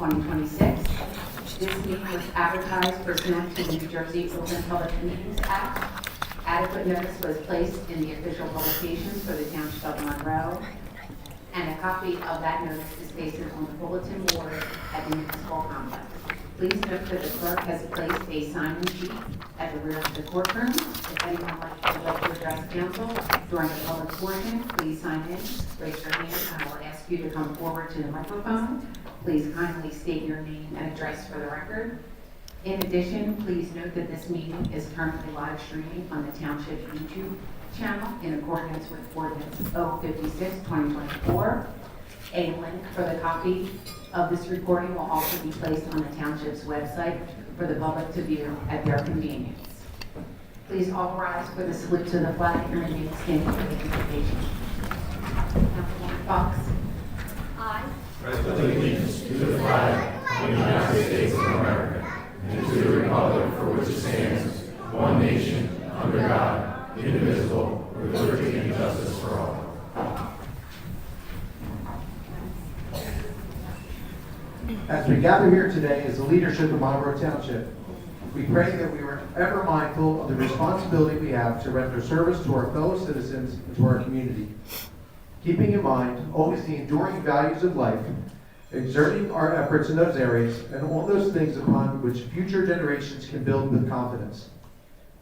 2026. This meeting was advertised pursuant to the New Jersey Open Public Meetings Act. Adequate notice was placed in the official publications for the Township of Monroe, and a copy of that notice is pasted on the bulletin board at the municipal complex. Please note that the clerk has placed a sign-in sheet at the rear of the courtroom. If anyone would like to address council during the public portion, please sign in, raise your hand, and I will ask you to come forward to the microphone. Please kindly state your name and address for the record. In addition, please note that this meeting is currently live streaming on the Township YouTube channel in accordance with Ordinance 056/2024. A link for the copy of this recording will also be placed on the Township's website for the public to view at their convenience. Please all rise for the salute to the flag and remain standing for the invocation. Councilwoman Fox. I pledge allegiance to the flag of the United States of America and to the republic for which it stands, one nation, under God, indivisible, with liberty and justice for all. As we gather here today as the leadership of Marlborough Township, we pray that we are ever mindful of the responsibility we have to render service to our fellow citizens and to our community. Keeping in mind always the enduring values of life, exerting our efforts in those areas and all those things upon which future generations can build with confidence.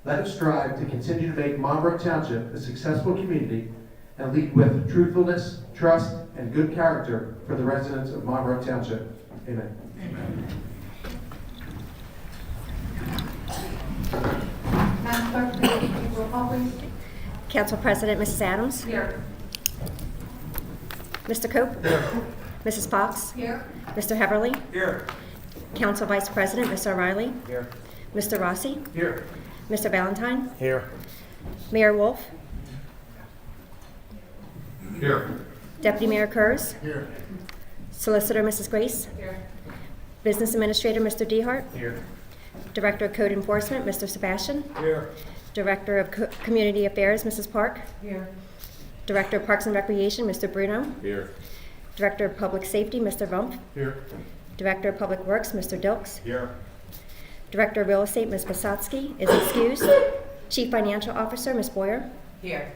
Let us strive to continue to make Marlborough Township a successful community and lead with truthfulness, trust, and good character for the residents of Marlborough Township. Amen. Amen. Madam Clerk, please take roll call, please. Council President, Mrs. Adams. Here. Mr. Cope. Here. Mrs. Fox. Here. Mr. Heverly. Here. Council Vice President, Mr. O'Reilly. Here. Mr. Rossi. Here. Mr. Valentine. Here. Mayor Wolf. Here. Deputy Mayor Kurz. Here. Solicitor, Mrs. Grace. Here. Business Administrator, Mr. Dehart. Here. Director of Code Enforcement, Mr. Sebastian. Here. Director of Community Affairs, Mrs. Park. Here. Director of Parks and Recreation, Mr. Bruno. Here. Director of Public Safety, Mr. Rumpf. Here. Director of Public Works, Mr. Dilks. Here. Director of Real Estate, Ms. Basatsky, is excused. Chief Financial Officer, Ms. Boyer. Here.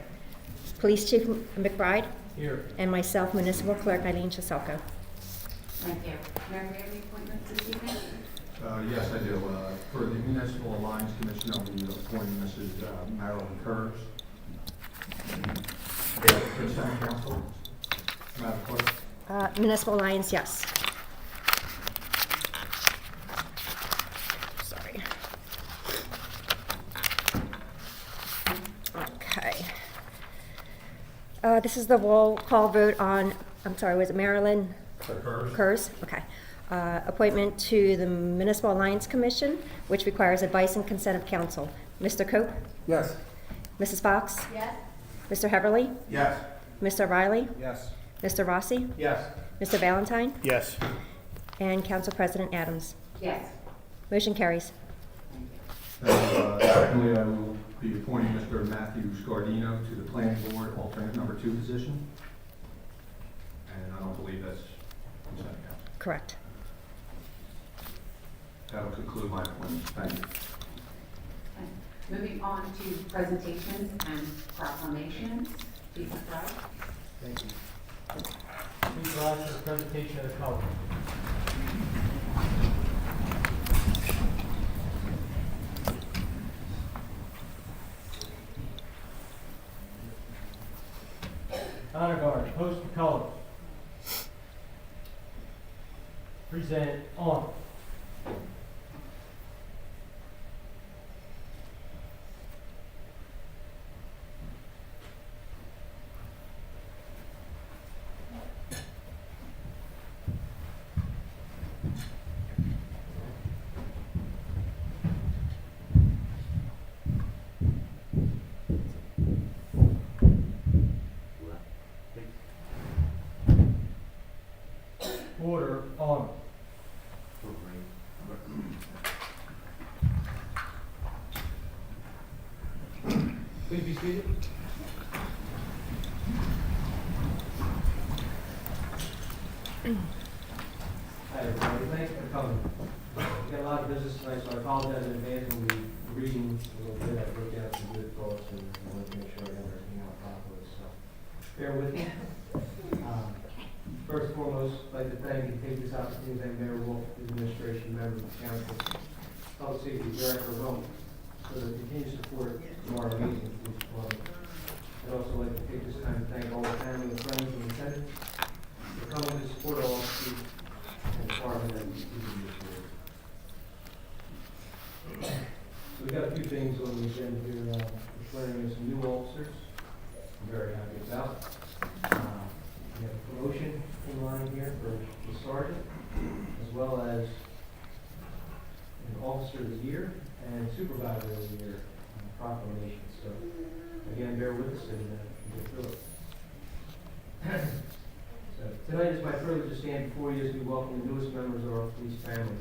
Police Chief McBride. Here. And myself, Municipal Clerk Eileen Chiselko. Thank you. Mayor, do you have any appointments this evening? Yes, I do. For the Municipal Alliance Commission, I'll be appointing Mrs. Marilyn Kurz. Consent Council. Madam Clerk. Municipal Alliance, yes. Sorry. Okay. This is the roll call vote on, I'm sorry, was it Marilyn Kurz. Kurz? Okay. Appointment to the Municipal Alliance Commission, which requires advice and consent of council. Mr. Cope? Yes. Mrs. Fox? Yes. Mr. Heverly? Yes. Mr. O'Reilly? Yes. Mr. Rossi? Yes. Mr. Valentine? Yes. And Council President Adams. Yes. Motion carries. And secondly, I will be appointing Mr. Matthew Scardino to the Planning Board alternate number 2 position. And I don't believe that's consent council. Correct. That'll conclude my appointments. Thank you. Moving on to presentations and proclamations. Chief McBride. Thank you. Please rise for the presentation of the color. Honor Guard, post the colors. Present on. Order on. Please be seated. Hi, everybody. My coming. We got a lot of business tonight, so I apologize in advance when we were reading a little bit. I wrote down some good thoughts and I wanted to make sure I got everything out properly, so bear with me. First and foremost, I'd like to thank and take this opportunity to thank Mayor Wolf, his administration, members of the council, Public Safety Director Wilk, for the continued support from our amazing police department. I'd also like to take this time to thank all the family and friends and attendants for coming to support our officers and department that we do this year. So we've got a few things on the agenda here. We're swearing in some new officers. I'm very happy about. We have a promotion in line here for the sergeant, as well as an officer of the year and supervisor of the year proclamation. So again, bear with us and get through it. So tonight is my privilege to stand before you as we welcome the newest members of our police family.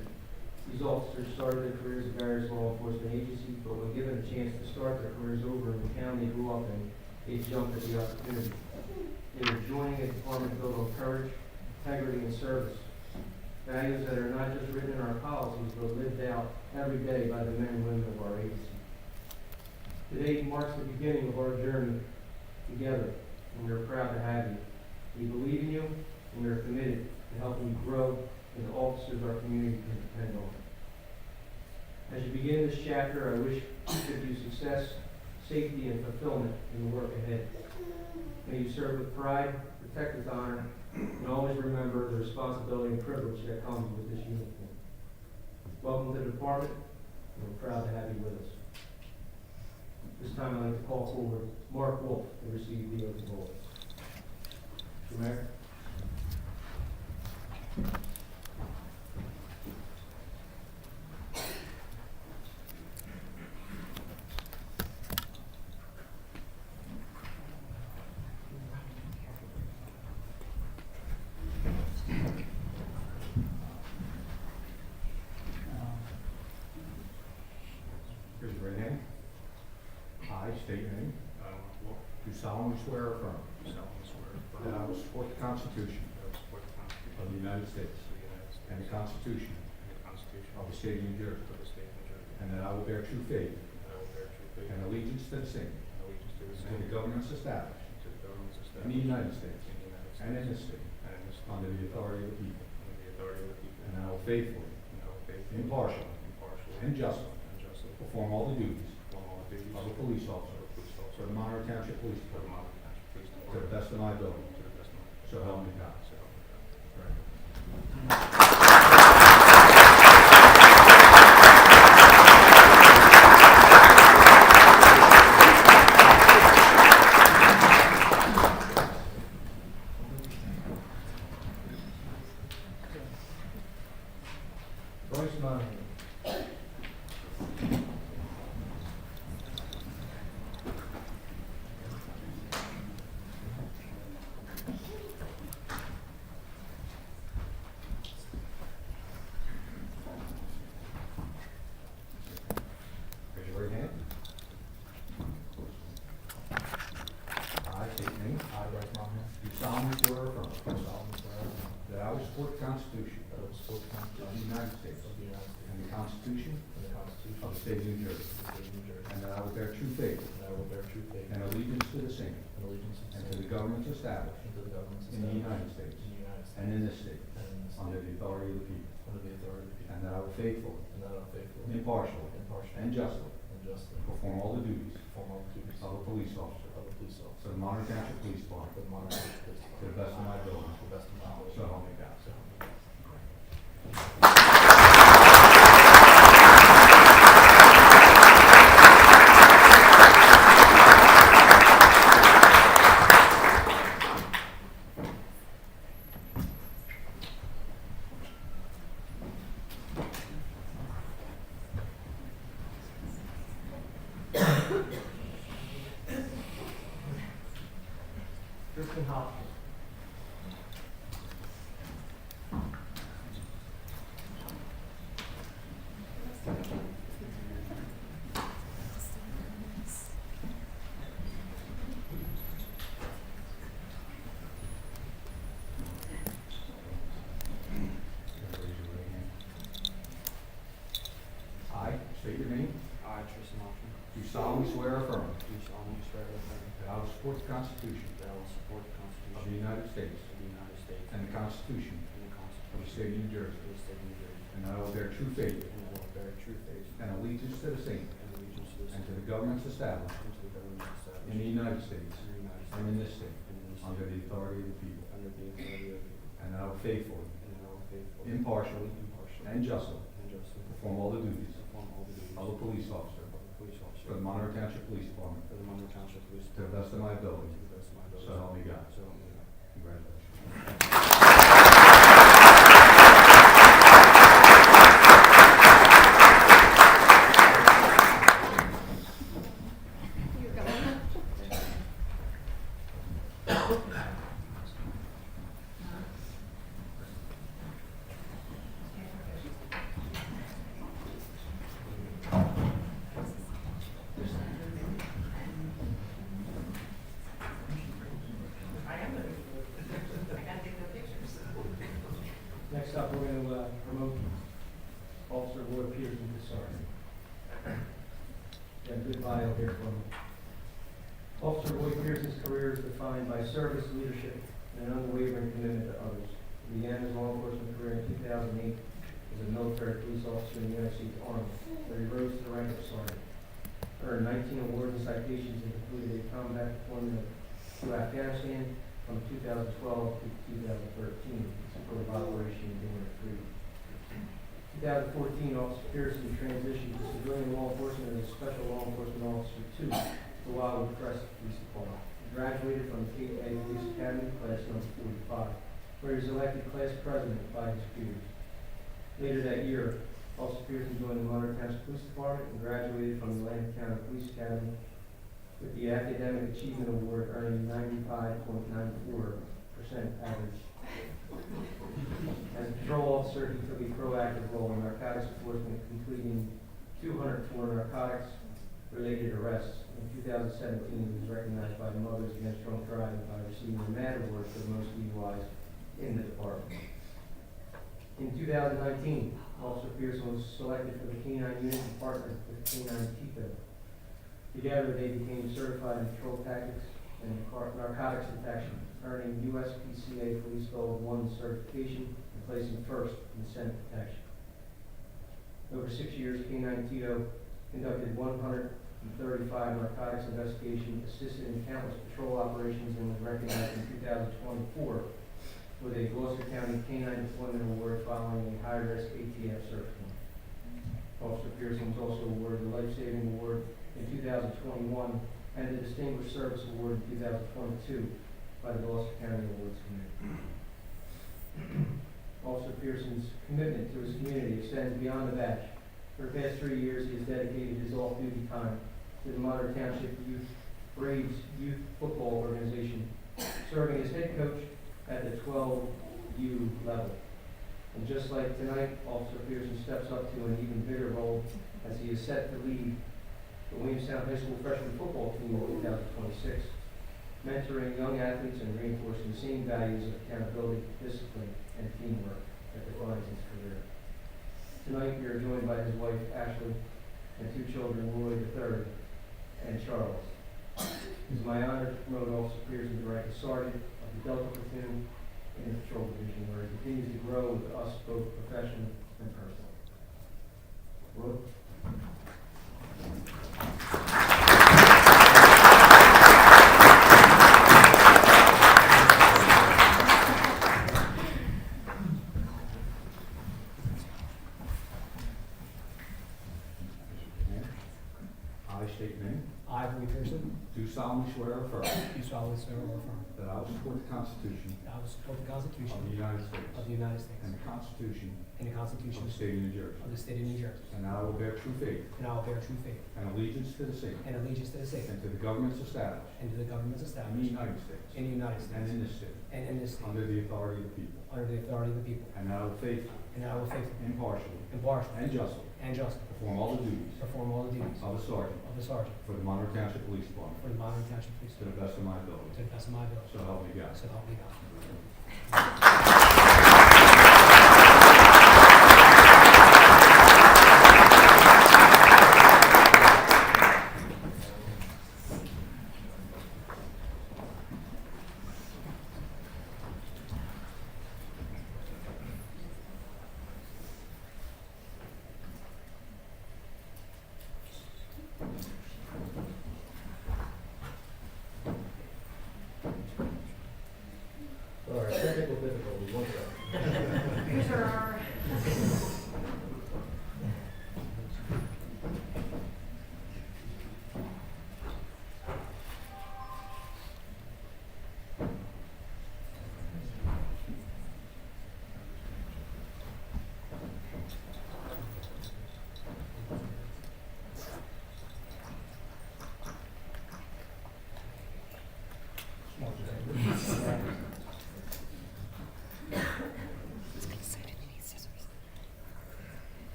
These officers started their careers at various law enforcement agencies, but when given a chance to start their careers over in the town they grew up in, they jumped at the opportunity. They are joining a department built on courage, integrity, and service. Values that are not just written in our policies, but lived out every day by the men and women of our agency. Today marks the beginning of our journey together, and we are proud to have you. We believe in you, and we are committed to helping you grow into officers our community can depend on. As you begin this chapter, I wish each of you success, safety, and fulfillment in the work ahead. May you serve with pride, protect with honor, and always remember the responsibility and privilege that comes with this uniform. Welcome to the department, and we're proud to have you with us. This time I'd like to call forward Mark Wolf to receive the oath of office. Mr. Mayor. Raise your right hand. I state your name. Do solemnly swear or affirm that I will support the Constitution of the United States and the Constitution of the State of New Jersey, and that I will bear true faith and allegiance to the same, to the governments established in the United States and in this state, under the authority of the people, and I will faithfully, impartially, and justly perform all the duties of a police officer for the Monroe Township Police Department to the best of my ability. So help me God. Bryce Monahan. Raise your right hand. I state your name. I, Bryce Monahan, Do solemnly swear or affirm do solemnly swear that I will support the Constitution that I will support the of the Constitution United States of the United States and the Constitution and the Constitution of of the State of New Jersey, the State of New Jersey, and that I will bear true faith and I will bear true faith and allegiance to the same, and allegiance to the and to same, the governments established and to the governments in the established United States in the United States and in this state, and in this under state, the authority of the people, under the authority of the people, and that I will faithfully, and that I will faithfully, impartially, impartially, and justly and justly perform all the duties perform all the duties of a police officer of a police for officer the Monroe Township Police for Department the Monroe Township Police to the Department best of my ability. to the best of my ability. So help me God. So help me God. Kristen Hopkins. do solemnly swear or affirm do solemnly swear or affirm that I will support the Constitution that I will support the of the Constitution United States of the United States and the Constitution and the of the Constitution State of New Jersey, of the State of New Jersey, and that I will bear true faith and I will bear true faith and allegiance to the same and allegiance to the and same to the governments established and to the governments established in the United States in the United and in this state, and in this state, under the authority of the people, under the authority of the people, and that I will faithfully, and that I will faithfully, impartially, and justly and justly perform all the duties perform all the duties of a police officer of a police officer for the Monroe Township Police Department for the Monroe Township Police to the best of my ability. to the best of my ability. So help me God. So help me God. Congratulations. Next up, we're going to promote Officer Lloyd Peterson to sergeant. Got a good bio here for him. Officer Lloyd Peterson's career is defined by service, leadership, and an unwavering commitment to others. He began his law enforcement career in 2008 as a military police officer in the United States Army, where he rose to the rank of sergeant. Earned 19 awards and citations and completed a combat deployment to Afghanistan from 2012 to 2013, supported Operation Enduring Freedom. 2014, Officer Pearson transitioned to civilian law enforcement as a Special Law Enforcement Officer 2 to Wildwood Crest Police Department. He graduated from the Cape May Police Academy, class number 45, where he was elected class president by his peers. Later that year, Officer Pearson joined the Monroe Township Police Department and graduated from the Atlantic County Police Academy with the Academic Achievement Award, earning 95.94% average. As a patrol officer, he took a proactive role in narcotics enforcement, completing 204 narcotics-related arrests. In 2017, he was recognized by the Mothers Against Drunk Driving by receiving the MAD Award for the most DUIs in the department. In 2019, Officer Pearson was selected for the K-9 unit and partnered with K-9 TICO. Together, they became certified in control tactics and narcotics detection, earning USPCA Police Gold 1 certification and placing first in Senate detection. Over 6 years, K-9 TICO conducted 135 narcotics investigations, assisted in countless patrol operations, and was recognized in 2024 with a Gloucester County K-9 Deployment Award following a high-risk ATF search warrant. Officer Pearson was also awarded the Life Saving Award in 2021 and the Distinguished Service Award in 2022 by the Gloucester County Awards Committee. Officer Pearson's commitment to his community extends beyond the badge. For the past 3 years, he has dedicated his off-duty time to the Monroe Township Braves Youth Football Organization, serving as head coach at the 12U level. And just like tonight, Officer Pearson steps up to an even bigger role as he is set to lead the Williamstown High School freshman football team in 2026, mentoring young athletes and reinforcing the same values of accountability, discipline, and teamwork that defines his career. Tonight, we are joined by his wife, Ashley, and 2 children, Roy III and Charles. It is my honor to promote Officer Pearson to rank as sergeant of the Delta Platoon in the Patrol Division, where he continues to grow with us both professionally and personally. Roy? I state your name. I, Roy Pearson, Do solemnly swear or affirm do solemnly swear or affirm that I will support the Constitution that I will support the of Constitution the United States of the United States and the Constitution and the of Constitution the State of New Jersey, of the State of New Jersey, and that I will bear true faith and I will bear true faith and allegiance to the same and allegiance to the same and to the governments established and to the governments in the established United States in the United and States in this state, and in this state, under the authority of the people, under the authority of the people, and that I will faithfully, and that I will faithfully, impartially, impartially, and justly perform all the duties perform all the duties of of a sergeant for the Monroe Township Police Department for the Monroe Township Police to the Department best of my ability. to the best of my ability. So help me God. So help me God.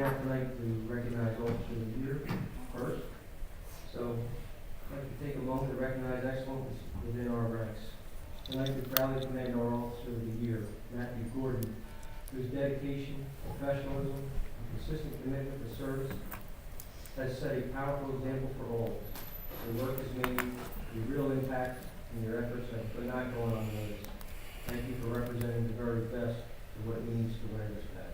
format tonight to recognize Officer of the Year first. So I'd like to take a moment to recognize excellence within our ranks. Tonight we proudly commend our Officer of the Year, Matthew Gordon, whose dedication, professionalism, and consistent commitment to service has set a powerful example for all. Your work has made a real impact, and your efforts have not gone unnoticed. Thank you for representing the very best of what it means to wear this badge.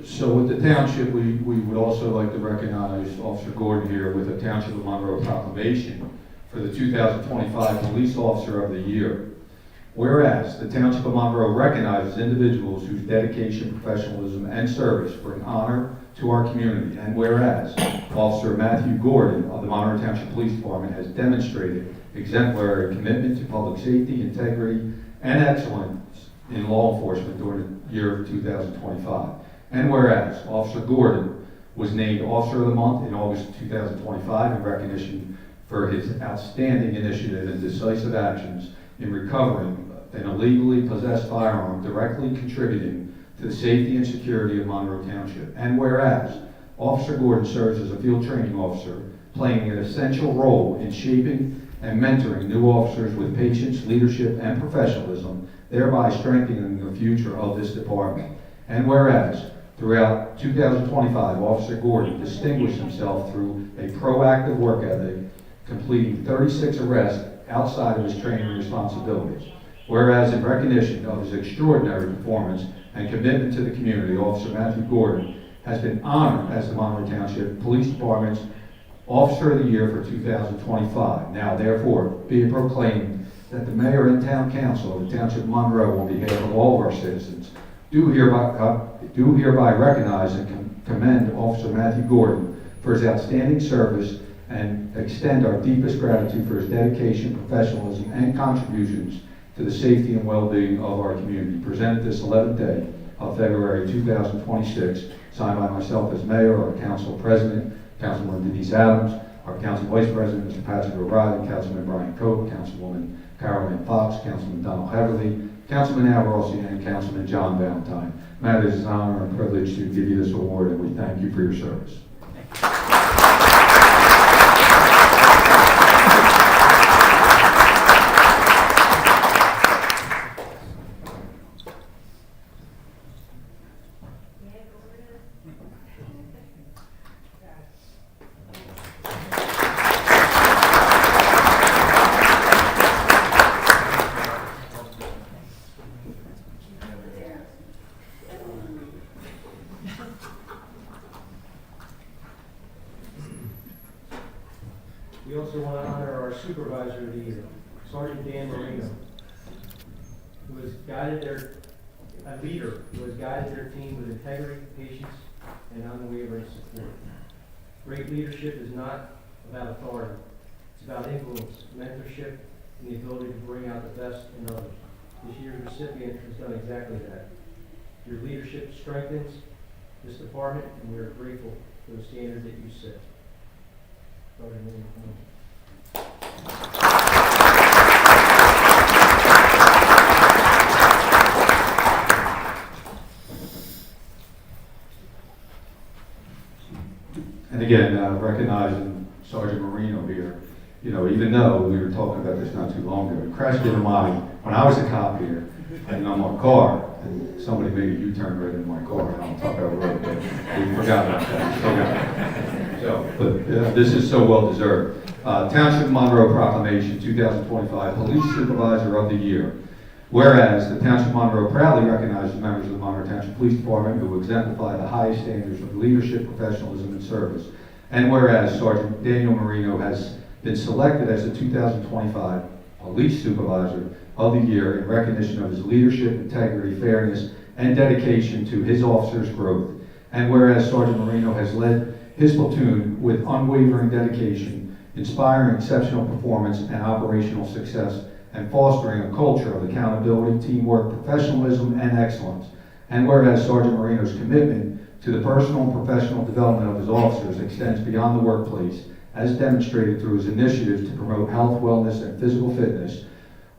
So with the township, we would also like to recognize Officer Gordon here with a Township of Monroe proclamation for the 2025 Police Officer of the Year. Whereas the Township of Monroe recognizes individuals whose dedication, professionalism, and service bring honor to our community, and whereas Officer Matthew Gordon of the Monroe Township Police Department has demonstrated exemplary commitment to public safety, integrity, and excellence in law enforcement during the year of 2025. And whereas Officer Gordon was named Officer of the Month in August 2025 in recognition for his outstanding initiative and decisive actions in recovering an illegally possessed firearm, directly contributing to the safety and security of Monroe Township. And whereas Officer Gordon serves as a field training officer, playing an essential role in shaping and mentoring new officers with patience, leadership, and professionalism, thereby strengthening the future of this department. And whereas throughout 2025, Officer Gordon distinguished himself through a proactive work ethic, completing 36 arrests outside of his training responsibilities. Whereas in recognition of his extraordinary performance and commitment to the community, Officer Matthew Gordon has been honored as the Monroe Township Police Department's Officer of the Year for 2025. Now therefore, be it proclaimed that the Mayor and Town Council of the Township of Monroe, on behalf of all of our citizens, do hereby recognize and commend Officer Matthew Gordon for his outstanding service and extend our deepest gratitude for his dedication, professionalism, and contributions to the safety and well-being of our community. Presented this 11th day of February 2026, signed by myself as Mayor, our Council President, Councilwoman Denise Adams, our Council Vice President, Mr. Patrick O'Reilly, Councilman Brian Cope, Councilwoman Carolyn Fox, Councilman Donald Heatherly, Councilman Al Rossi, and Councilman John Valentine. Matt, it is an honor and privilege to give you this award, and we thank you for your service. We also want to honor our Supervisor of the Year, Sergeant Dan Marino, who has guided a leader who has guided their team with integrity, patience, and unwavering support. Great leadership is not about authority. It's about influence, mentorship, and the ability to bring out the best in others. This year's recipient has done exactly that. Your leadership strengthens this department, and we are grateful for the standard that you set. Sergeant Marino, come on. And again, recognizing Sergeant Marino here, you know, even though we were talking about this not too long ago, it crashed into when I was a cop here, and I'm on a car, and somebody made a U-turn right into my car, and I'm talking over the road, but we forgot about that. We still got it. So, but this is so well deserved. Township Monroe Proclamation 2025 Police Supervisor of the Year. Whereas the Township of Monroe proudly recognizes members of the Monroe Township Police Department who exemplify the highest standards of leadership, professionalism, and service. And whereas Sergeant Daniel Marino has been selected as the 2025 Police Supervisor of the Year in recognition of his leadership, integrity, fairness, and dedication to his officers' growth. And whereas Sergeant Marino has led his platoon with unwavering dedication, inspiring exceptional performance and operational success, and fostering a culture of accountability, teamwork, professionalism, and excellence. And whereas Sergeant Marino's commitment to the personal and professional development of his officers extends beyond the workplace, as demonstrated through his initiatives to promote health, wellness, and physical fitness,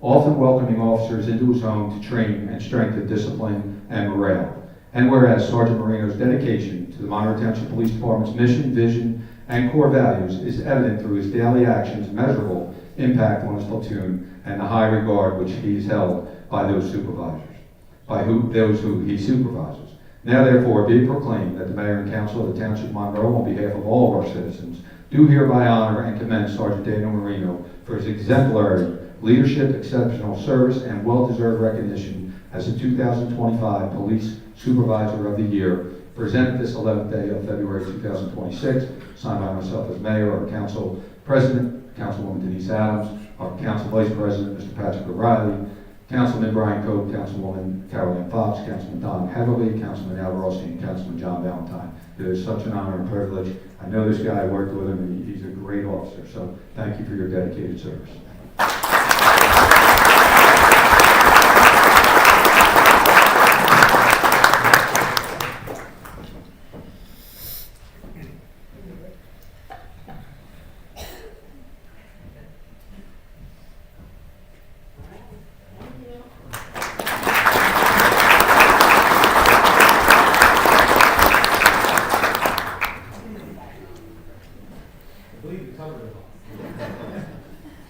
often welcoming officers into his home to train and strengthen discipline and morale. And whereas Sergeant Marino's dedication to the Monroe Township Police Department's mission, vision, and core values is evident through his daily actions, measurable impact on his platoon, and the high regard which he is held by those who he supervises. Now therefore be it proclaimed that the Mayor and Council of the Township of Monroe, on behalf of all of our citizens, do hereby honor and commend Sergeant Daniel Marino for his exemplary leadership, exceptional service, and well-deserved recognition as the 2025 Police Supervisor of the Year, presented this 11th day of February 2026, signed by myself as Mayor, our Council President, Councilwoman Denise Adams, our Council Vice President, Mr. Patrick O'Reilly, Councilman Brian Cope, Councilwoman Carolyn Fox, Councilman Don Heatherly, Councilman Al Rossi, and Councilman John Valentine. It is such an honor and privilege. I know this guy, I worked with him, and he's a great officer, so thank you for your dedicated service. I believe you covered it all.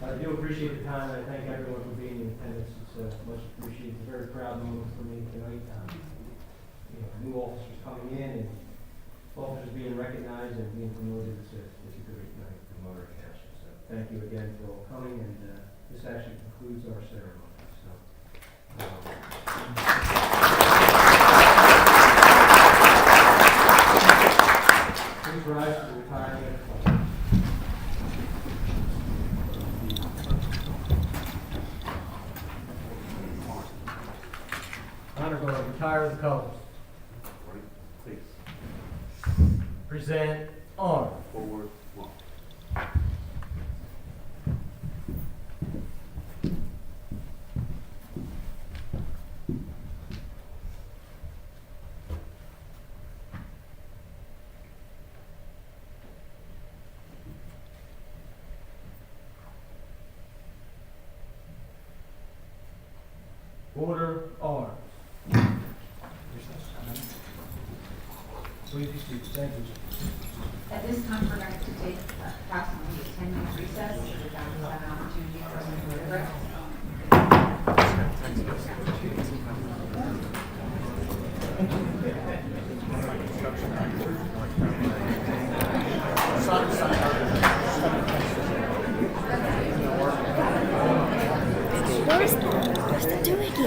I do appreciate the time, and I thank everyone for being in attendance. It's much appreciated. It's a very proud moment for me tonight. New officers coming in and officers being recognized and being promoted. It's a great night for Monroe Township. So thank you again for all coming, and this actually concludes our ceremony. So. Please rise for the retirement of the flag. Honor going to retire the colors. Please. Present honor. Forward, one. Order arms. Please be seated. Thank you. At this time, we're going to take approximately a 10-minute recess so that we have an opportunity for some deliberate. Where's the doohickey?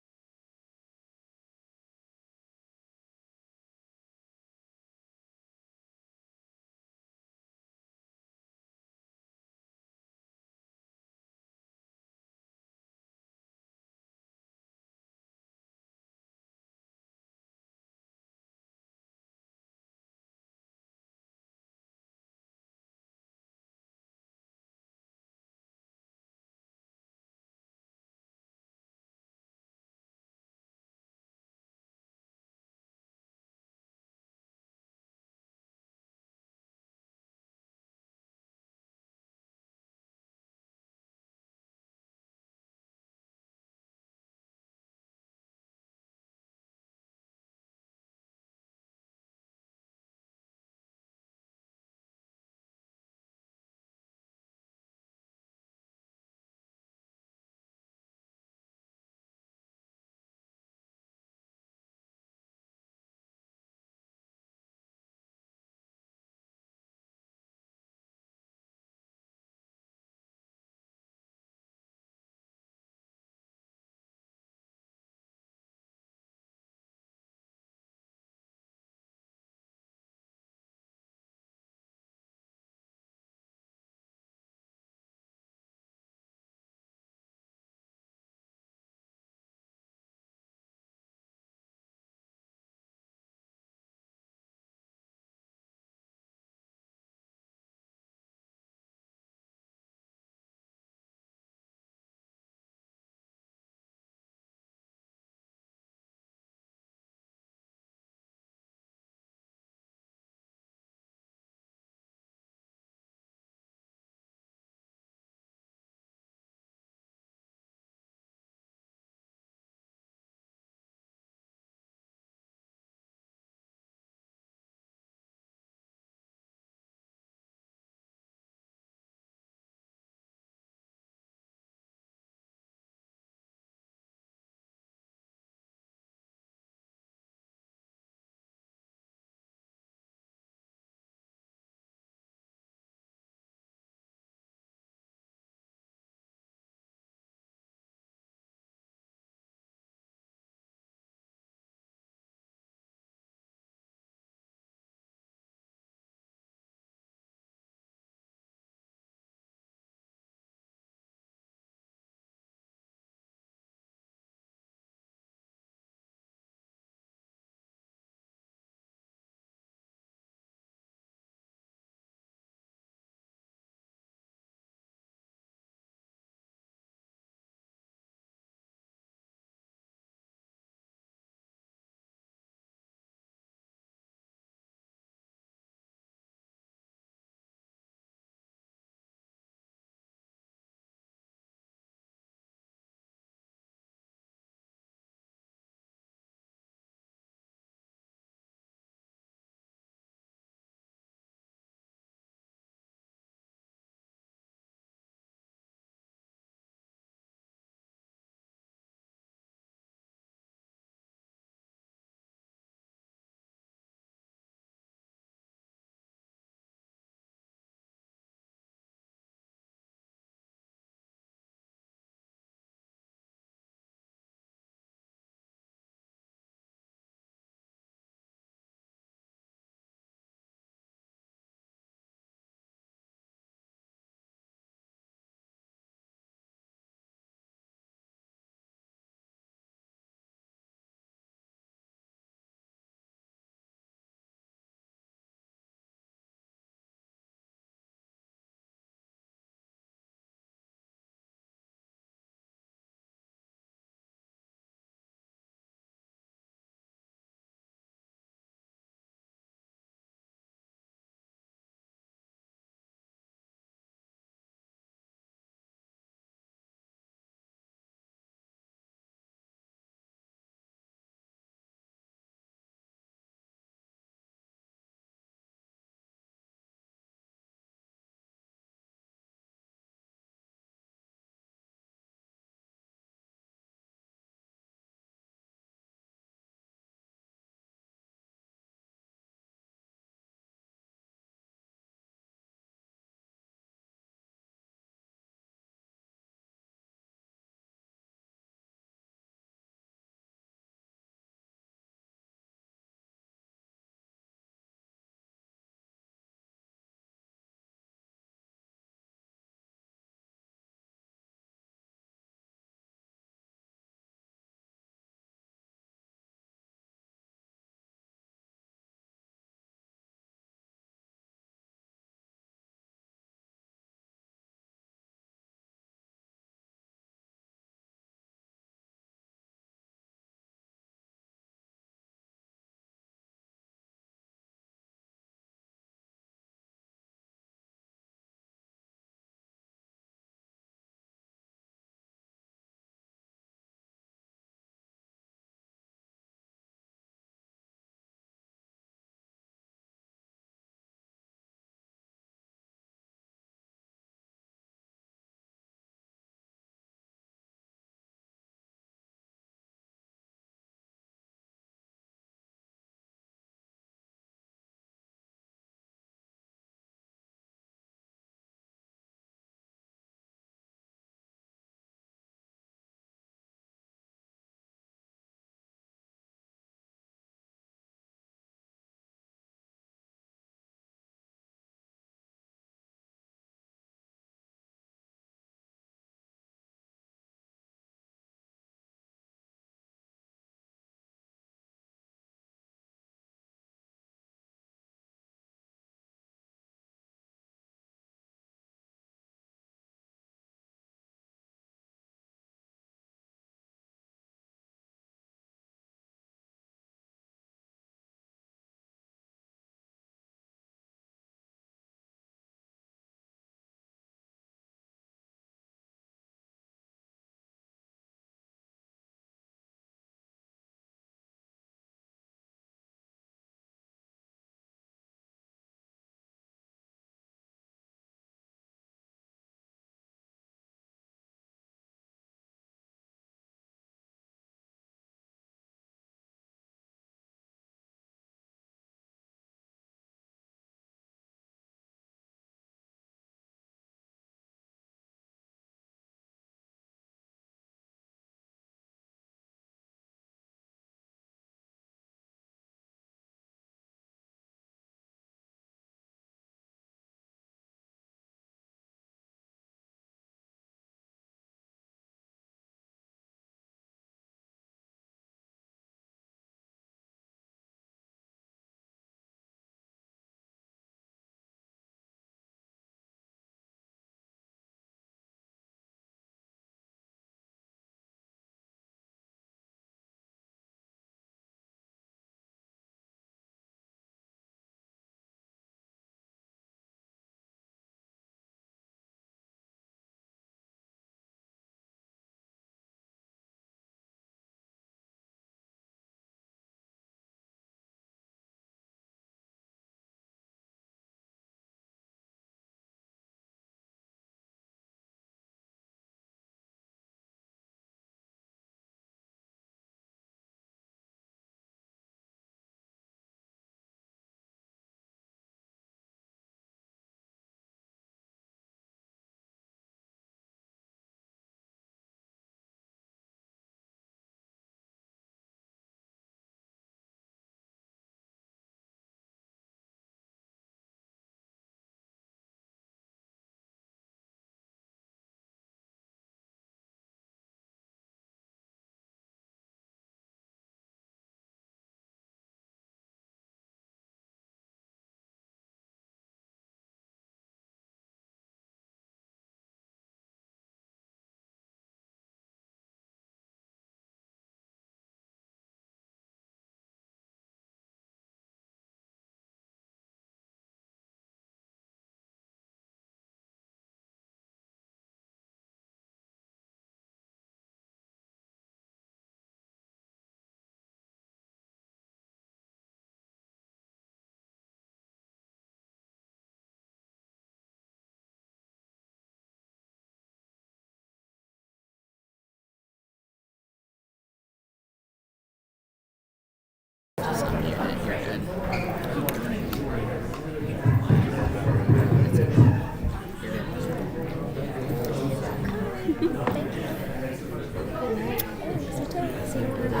Okay,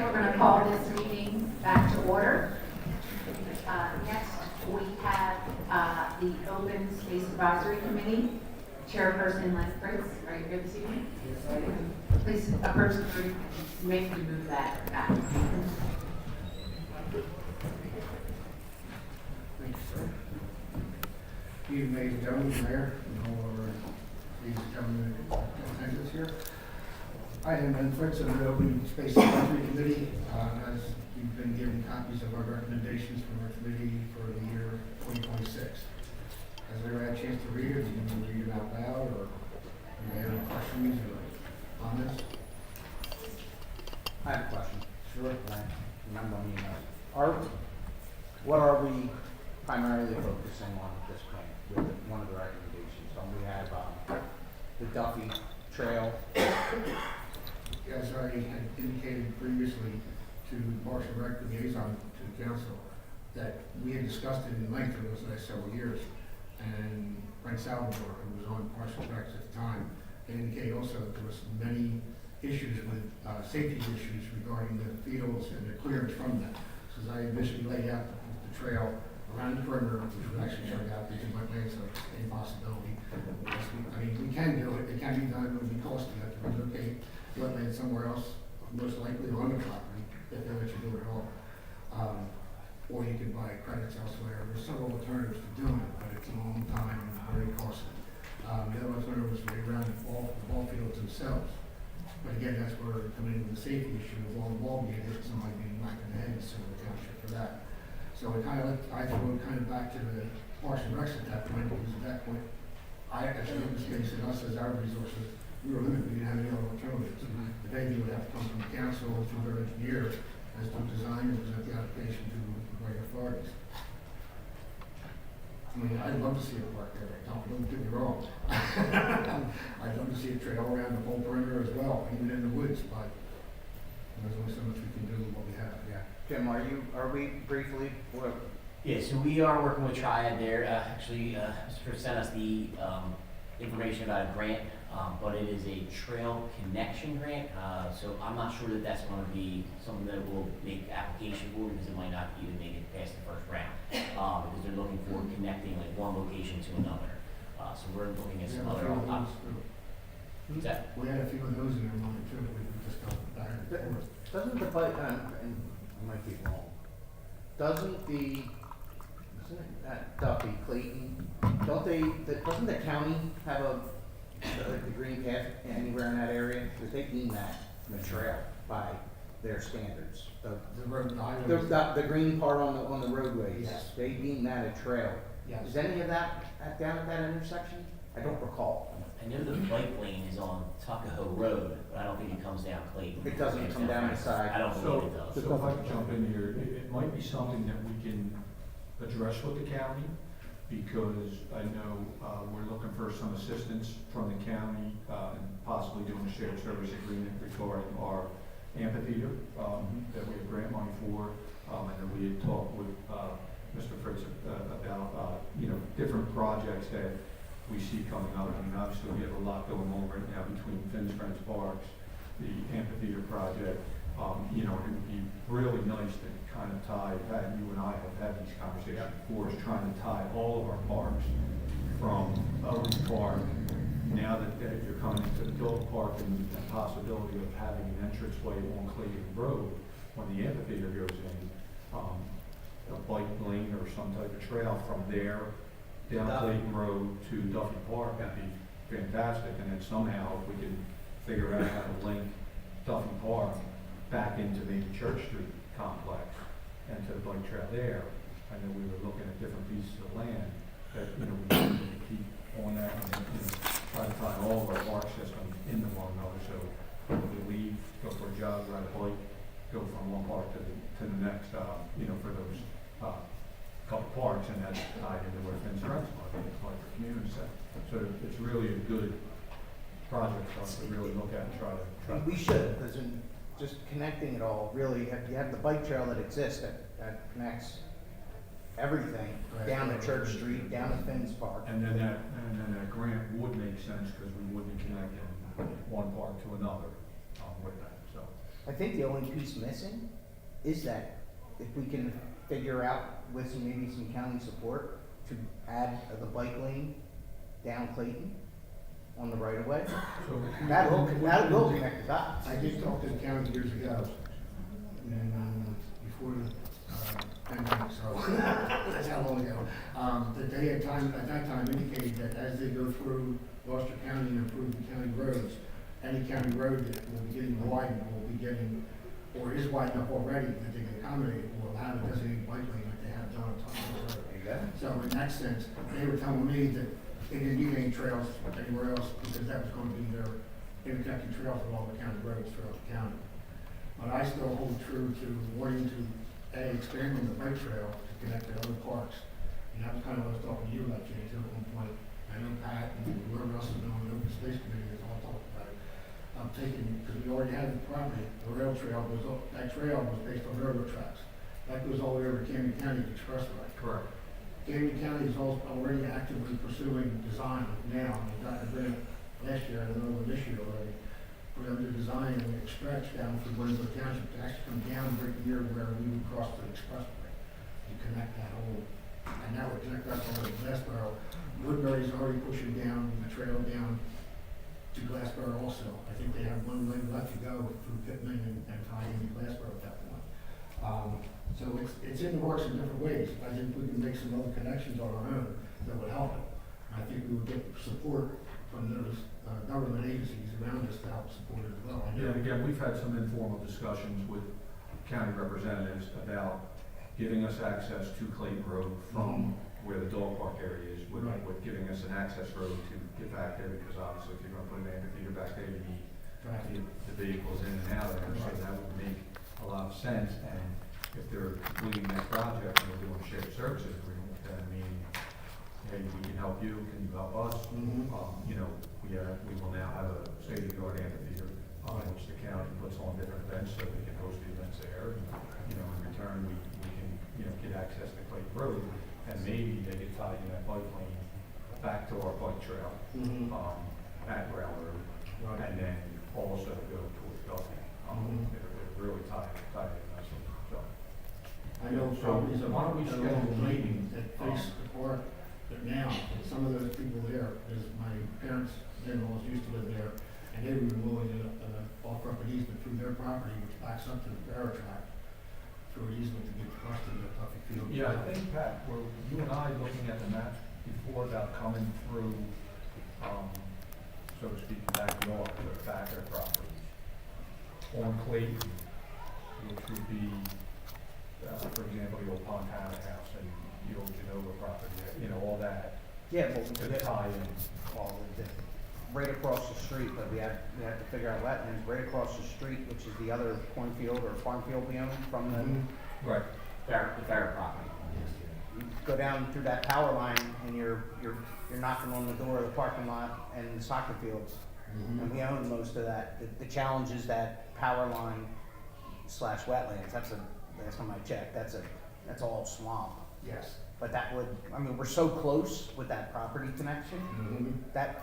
we're going to call this meeting back to order. Next, we have the Open Space Advisory Committee. Chairperson Len Fritz, are you here this evening? Please approach the group and make me move that back. Thank you, sir. Good evening, ladies and gentlemen, Mayor, and all of our ladies and gentlemen in attendance here. I am Len Fritz of the Open Space Advisory Committee. As you've been given copies of our recommendations from our committee for the year 2026. Has everyone had a chance to read it? Do you want to read it out loud, or do you have any questions or comments? I have a question. Sure. Remember me, what are we primarily focusing on at this point with one of the recommendations? We have the Duffy Trail. As I had indicated previously to Parks and Rec liaison to the council, that we had discussed it in length over the last several years. And Frank Salvador, who was on Parks and Rec at the time, indicated also that there was many issues with safety issues regarding the fields and the clearance from them. So as I initially laid out the trail around the perimeter, which would actually turn out to be wetlands, so it's an impossibility. I mean, we can do it, it can be done, it would be costly, you have to relocate the wetland somewhere else, most likely on the property, if they let you do it at all. Or you can buy credits elsewhere. There's several alternatives to doing it, but it's a long time and very costly. The other alternative was right around the ball fields themselves. But again, that's where we come in with the safety issue of all the ball being hit, somebody being whacked in the head, so the township for that. So it kind of, I threw it kind of back to the Parks and Rec at that point, because at that point, I actually looked at space and us as our resources, we were limited, we didn't have any other alternatives. The baby would have to come from the council through their engineer as to design and present the application to the right authorities. I mean, I'd love to see a park there, don't get me wrong. I'd love to see a trail around the whole perimeter as well, even in the woods, but there's only so much we can do with what we have. Yeah. Jim, are we briefly, Yeah, so we are working with Triad there. Actually, Mr. Fritz sent us the information about a grant, but it is a trail connection grant. So I'm not sure that that's going to be something that we'll make application for, because it might not even make it past the first round. Because they're looking for connecting like one location to another. So we're looking at some other options. What's that? We had a few of those in our mind too, we just got back and forth. doesn't the bike, and I might be wrong, isn't that Duffy, Clayton, doesn't the county have the green path anywhere in that area? Because they deem that the trail by their standards. The road, the highways. The green part on the roadways, Yes. they deem that a trail. Yes. Is any of that down at that intersection? I don't recall. I know the bike lane is on Tuckahoe Road, but I don't think it comes down Clayton. It doesn't come down the side. I don't believe it does. So if I could jump in here, it might be something that we can address with the county, because I know we're looking for some assistance from the county and possibly doing a shared service agreement regarding our amphitheater that we have grant money for. And then we had talked with Mr. Fritz about different projects that we see coming up. I mean, obviously we have a lot going on right now between Finn's Friends Parks, the amphitheater project. It would be really nice to kind of tie, you and I have had these conversations before, is trying to tie all of our parks from Owen Park, now that you're coming into the Dole Park, and the possibility of having an entranceway on Clayton Road when the amphitheater goes in, a bike lane or some type of trail from there down Clayton Road to Duffy Park would be fantastic. And then somehow if we can figure out how to link Duffy Park back into maybe Church Street complex and to the bike trail there. I know we were looking at different pieces of land that, we need to keep on that and, try to tie all of our park systems into one another. So when we leave, go for a jog, ride a bike, go from one park to the next, for those couple parks, and that's tied into where Finn's Friends Park is, like the community center. So it's really a good project for us to really look at and try to. We should, because in just connecting it all, really, you have the bike trail that exists that connects everything, down to Church Street, down to Finn's Park. And then that grant would make sense because we wouldn't be connecting one park to another with that, so. I think the only piece missing is that if we can figure out with maybe some county support to add the bike lane down Clayton on the right of way, So that will connect the dots. I did talk to the county years ago, and before the pandemic, so that's how long ago. That they had time, at that time indicated that as they go through Gloucester County and improve the county roads, any county road that will be getting widened will be getting, or is widened up already, that they can accommodate, will have a designated bike lane like they have done on top of the road. There you go. So in that sense, they were telling me that they didn't need any trails anywhere else because that was going to be their interconnecting trails with all the county roads throughout the county. But I still hold true to wanting to, expand on the bike trail to connect to other parks. And that was kind of what I was talking to you about, James, at one point. I know Pat and whoever else has been on the open space committee has all talked about it. I'm taking, because we already had the property, the rail trail was, that trail was based on railroad tracks. That goes all the way over to Camden County Expressway. correct. Camden County is already actively pursuing design now. They got a grant last year, and another one this year already, for them to design a stretch down through Winslow Township to actually come down right near where we would cross the expressway and connect that whole, and that would connect us all to Glassboro. Woodbury's already pushing down the trail down to Glassboro also. I think they have one leg left to go through Pittman and tie into Glassboro at that point. So it's in the works in different ways. I think we can make some other connections on our own that would help it. I think we would get support from those government agencies around us to help support it as well. I know- Yeah, again, we've had some informal discussions with county representatives about giving us access to Clayton Road from where the dog park area is, with giving us an access road to get back there, because obviously if you're gonna put an amphitheater back there, you need the vehicles in and out of there, so that would make a lot of sense. And if they're completing that project and we're doing a shared services agreement with them, meaning, hey, we can help you, can you help us? You know, we will now have a state-of-the-art amphitheater, which the county puts on different events, so we can host the events there. And, you know, in return, we can, you know, get access to Clayton Road, and maybe they get tied in that bike lane back to our bike trail, at Brown Road, and then also go towards Duffy. They're really tied in nicely, so. I know So, properties of why don't we schedule a meeting, that face the park, but now, some of those people there, as my parents, in-laws used to live there, and they were willing to, offer up an easement through their property, which backs up to the railroad track, through an easement to get across to the Duffy Field. Yeah, I think, Pat, were you and I looking at the map before about coming through, so to speak, the backyard, the Thacker properties on Clayton, which would be, for example, the old Fontana house and the old Genova property, you know, all that Yeah, well, to tie in. right across the street, but we have to figure out wetlands, right across the street, which is the other cornfield or farm field we own from the, Right. The Farrer property. you go down through that power line and you're knocking on the door of the parking lot and the soccer fields. And we own most of that. The challenge is that power line / wetlands, last time I checked, that's all swamp. Yes. But that would, I mean, we're so close with that property connection, that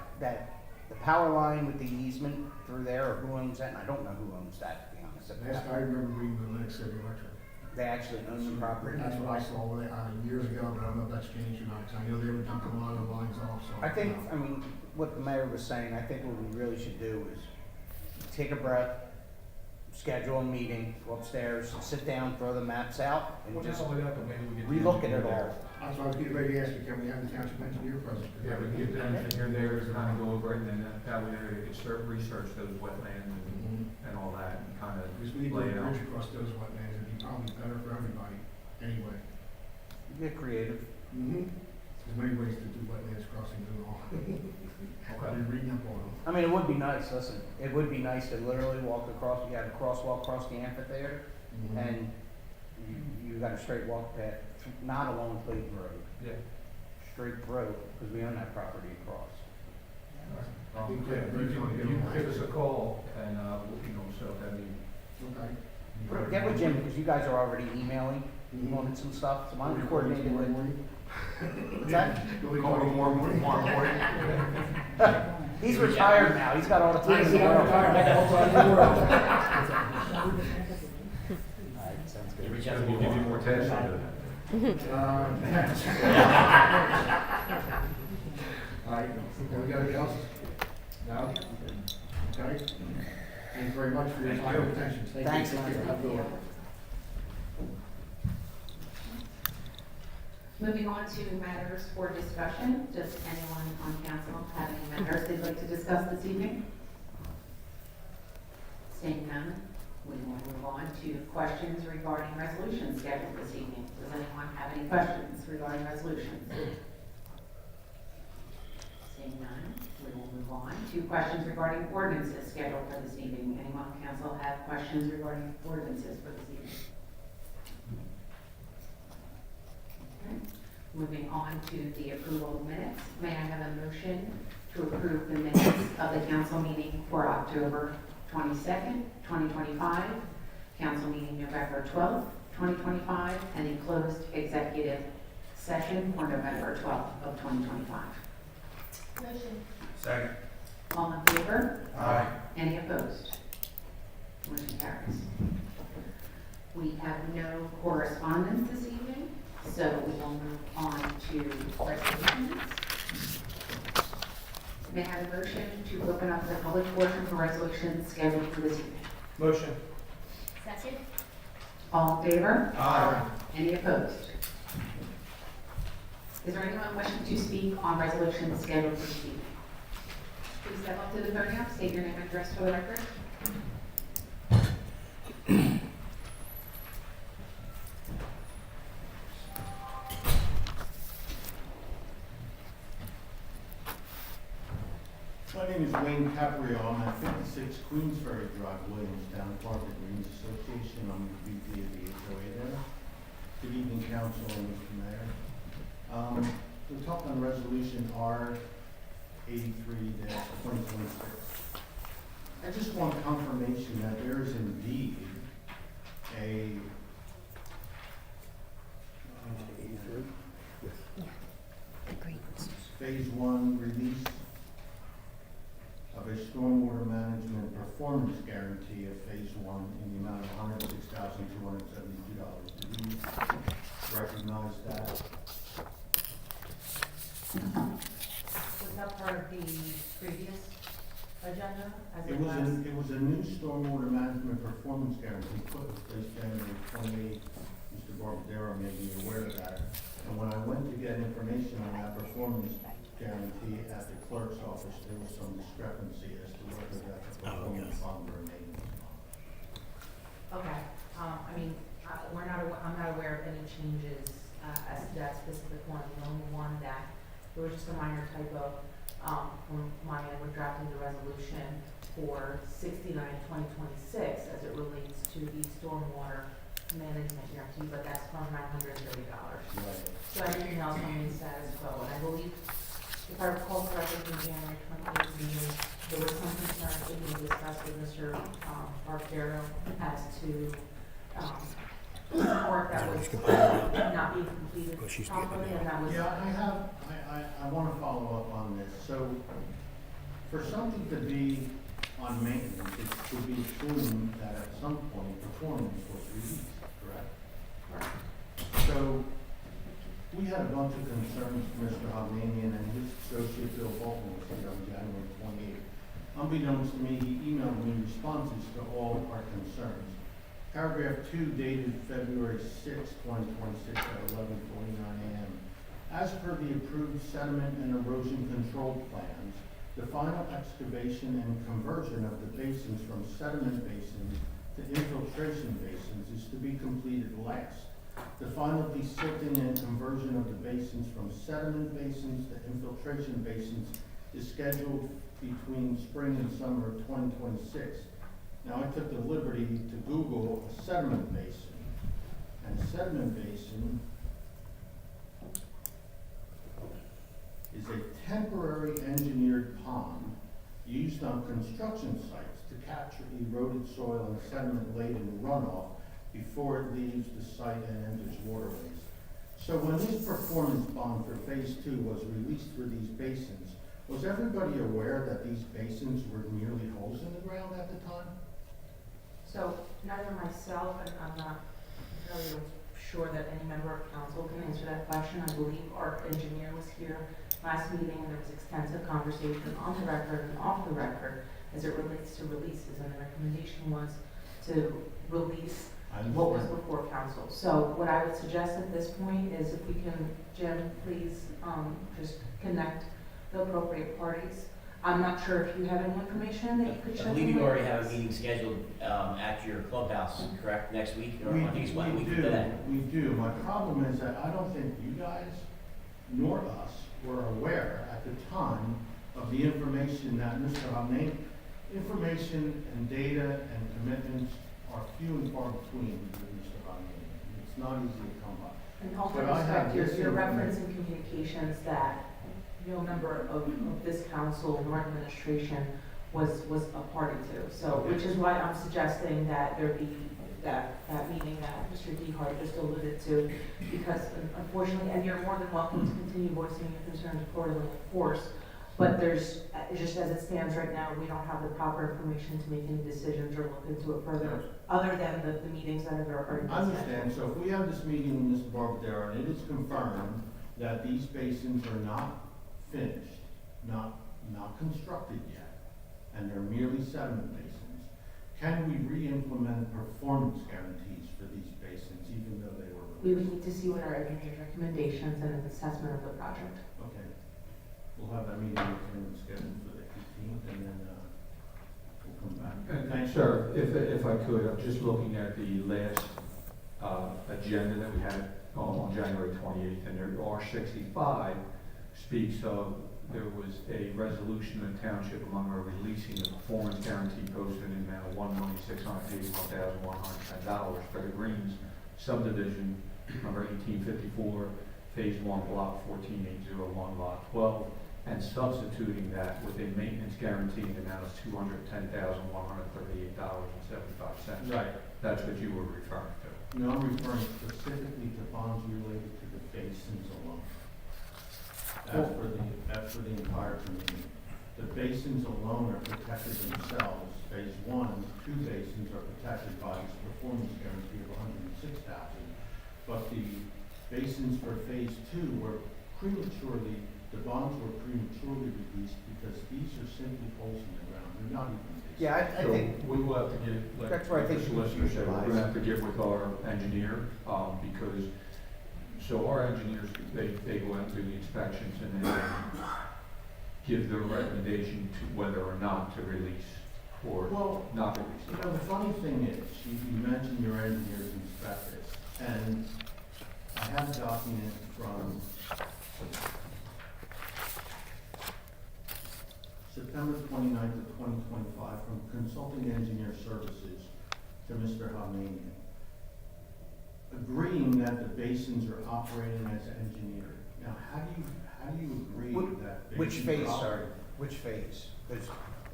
the power line with the easement through there, or who owns that, and I don't know who owns that, to be honest. Last I remember reading the Linux City Electric. They actually own the property. That's what I saw years ago, but I don't know if that's changed or not, because I know they were dumping a lot of lines off, so. I think, I mean, what the mayor was saying, I think what we really should do is take a breath, schedule a meeting, go upstairs, sit down, throw the maps out, and Well, just not only that, but maybe we get. the relook at engineer it there. all. That's why I was getting ready to ask you, can we have the township engineer present? Yeah, we can get the engineer there to kind of go over it, and then that way they can start research those wetlands and all that, and kind of Because we need to lay put it a out. bridge across those wetlands, it'd be probably better for everybody, anyway. Get creative. There's many ways to do wetlands crossings and all. I've been reading up on them. I mean, it would be nice, listen, it would be nice to literally walk across, you got a crosswalk across the amphitheater, and you got a straight walk path, not along Clayton Road, Yeah. straight through, because we own that property across. Yeah, you can give us a call and, you know, set up that meeting. Okay. Get with Jim, because you guys are already emailing, wanted some stuff, so why don't we coordinate it with? What's that? Call him tomorrow morning. He's retired now, he's got all the time in the world. Alright, sounds You good. reach out to We'll give you me. more tasks to do. All right, we got anything else? No? Okay. Thank you very much for your time and attention. Thanks, Thank you. man. Have a good one. Moving on to matters for discussion. Does anyone on council have any matters they'd like to discuss this evening? Seeing none, we will move on to questions regarding resolutions scheduled this evening. Does anyone have any questions regarding resolutions? Seeing none, we will move on to questions regarding ordinances scheduled for this evening. Anyone on council have questions regarding ordinances for this evening? Okay. Moving on to the approval of minutes. May I have a motion to approve the minutes of the council meeting for October 22nd, 2025, council meeting November 12th, 2025, and the closed executive session for November 12th of 2025? Motion. Second. All in favor? Aye. Any opposed? Motion carries. We have no correspondence this evening, so we will move on to resolutions. May I have a motion to open up the public portion for resolutions scheduled for this evening? Motion. Second. All in favor? Aye. Any opposed? Is there anyone wishing to speak on resolutions scheduled for this evening? Please step up to the podium, state your name and address for the record. My name is Wayne Caprio. I'm at 56 Queensferry Drive, Williamstown, Park and Greens Association. I'm the VP of the HOA there. Good evening, Council and Mr. Mayor. We're talking on Resolution R83-2026. I just want confirmation that there is indeed a Phase 1 release of a stormwater management performance guarantee of Phase 1 in the amount of $106,272. Do you recognize that? Was that part of the previous agenda? As It was a new stormwater management performance guarantee put in place January 28. Mr. Barbadero made me aware of that. And when I went to get information on that performance guarantee at the clerk's office, there was some discrepancy as to whether that's a performance bond or a maintenance bond. Okay, I'm not aware of any changes, as to that specific one. The only one that, there was just a minor typo, from my end, we're drafting the resolution for 69/2026 as it relates to the stormwater management guarantee, but that's from $930. Right. So everything else remains status quo, and I believe, if I recall correctly, from January 28th meeting, there was some concern that we discussed with Mr. Barbadero as to, work that was not being completed properly, and that was. Yeah, I want to follow up on this. So, for something to be on maintenance, it should be assumed that at some point performance was released, correct? Correct. So, we had a bunch of concerns from Mr. Hovnanian and his associate Bill Bolton was here on January 28th. Unbeknownst to me, he emailed me responses to all our concerns. Paragraph 2 dated February 6, 2026 at 11:49 a.m. As per the approved sediment and erosion control plans, the final excavation and conversion of the basins from sediment basins to infiltration basins is to be completed last. The final desilting and conversion of the basins from sediment basins to infiltration basins is scheduled between spring and summer of 2026. Now, I took the liberty to Google a sediment basin, and a sediment basin is a temporary engineered pond used on construction sites to to capture eroded soil and sediment-laden runoff before it leaves the site and enters waterways. So when this performance bond for Phase 2 was released for these basins, was everybody aware that these basins were merely holes in the ground at the time? So neither myself, and I'm not really sure that any member of council can answer that question. I believe our engineer was here last meeting, and there was extensive conversation on the record and off the record as it relates to releases, and the recommendation was to release what was before council. So what I would suggest at this point is if we can, Jim, please, just connect the appropriate parties. I'm not sure if you have any information that you could share. I believe you already have a meeting scheduled at your clubhouse, correct, next week? Or I think it's one week from today. We do. My problem is that I don't think you guys nor us were aware at the time of the information that Mr. Hamney, information and data and commitments are few and far between with Mr. Hamney. It's not easy to come by. And also But I have respect your this reference in communications that no member of this council nor administration was a party to. So, which is why I'm suggesting that there be that meeting that Mr. DeHart just alluded to, because unfortunately, and you're more than welcome to continue voicing your concerns accordingly, of course, but there's, just as it stands right now, we don't have the proper information to make any decisions or look into it further, other than the meetings that are already I understand. So if we have this meeting with Mr. Barbadero and it is confirmed that these basins are not finished, not constructed yet, and they're merely sediment basins, can we re-implement performance guarantees for these basins even though they were released? We would need to see what our engineer's recommendations and an assessment of the project. Okay. We'll have that meeting scheduled for the 15th and then we'll come back. And sir, if I could, I'm just looking at the last agenda that we had on January 28th, and there are 65 speaks of, there was a resolution in the township among our releasing a performance guarantee posted in the amount of $1,681,110 for the Greens subdivision number 1854, phase 1, block 14801, lot 12, and substituting that with a maintenance guarantee in the amount of $210,138.75. Right. That's what you were referring to. No, I'm referring specifically to bonds related to the basins alone. As for the entire community. The basins alone are protected themselves. Phase 1, 2 basins are protected by this performance guarantee of $106,000. But the basins for phase 2 were the bonds were prematurely released because these are simply holes in the ground. They're not even basins. Yeah, I So think, we will have to get, like That's where I think the solicitor said, we're lies. gonna have to get with our engineer, because, so our engineers, they go out and do the inspections and then give their recommendation to whether or not to release or Well, not release. you know, the funny thing is, you mentioned your engineers inspect this, and I have a document from September 29th of 2025 from Consulting Engineer Services to Mr. Hamanian, agreeing that the basins are operating as engineered. Now, how do you agree that which basins phase, are sorry, which phase?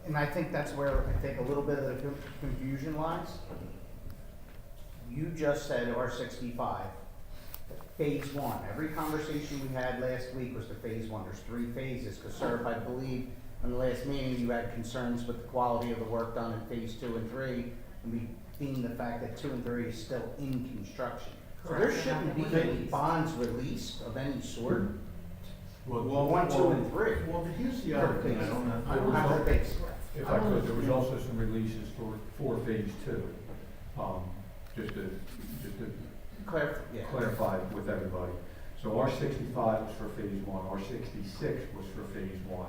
And I think that's where I think a little bit of the confusion lies. You just said R65, phase 1. Every conversation we had last week was the phase 1. There's 3 phases, because sir, I believe in the last meeting you had concerns with the quality of the work done in phase 2 and 3, and we deemed the fact that 2 and 3 is still in construction. So there Correct. shouldn't be any bonds released of any sort. Well, 1, 2, and 3. Well, here's the other thing, I don't know. I don't have the base. If I could, there was also some releases for phase 2, just to clarify with everybody. So R65 was for phase 1, R66 was for phase 1,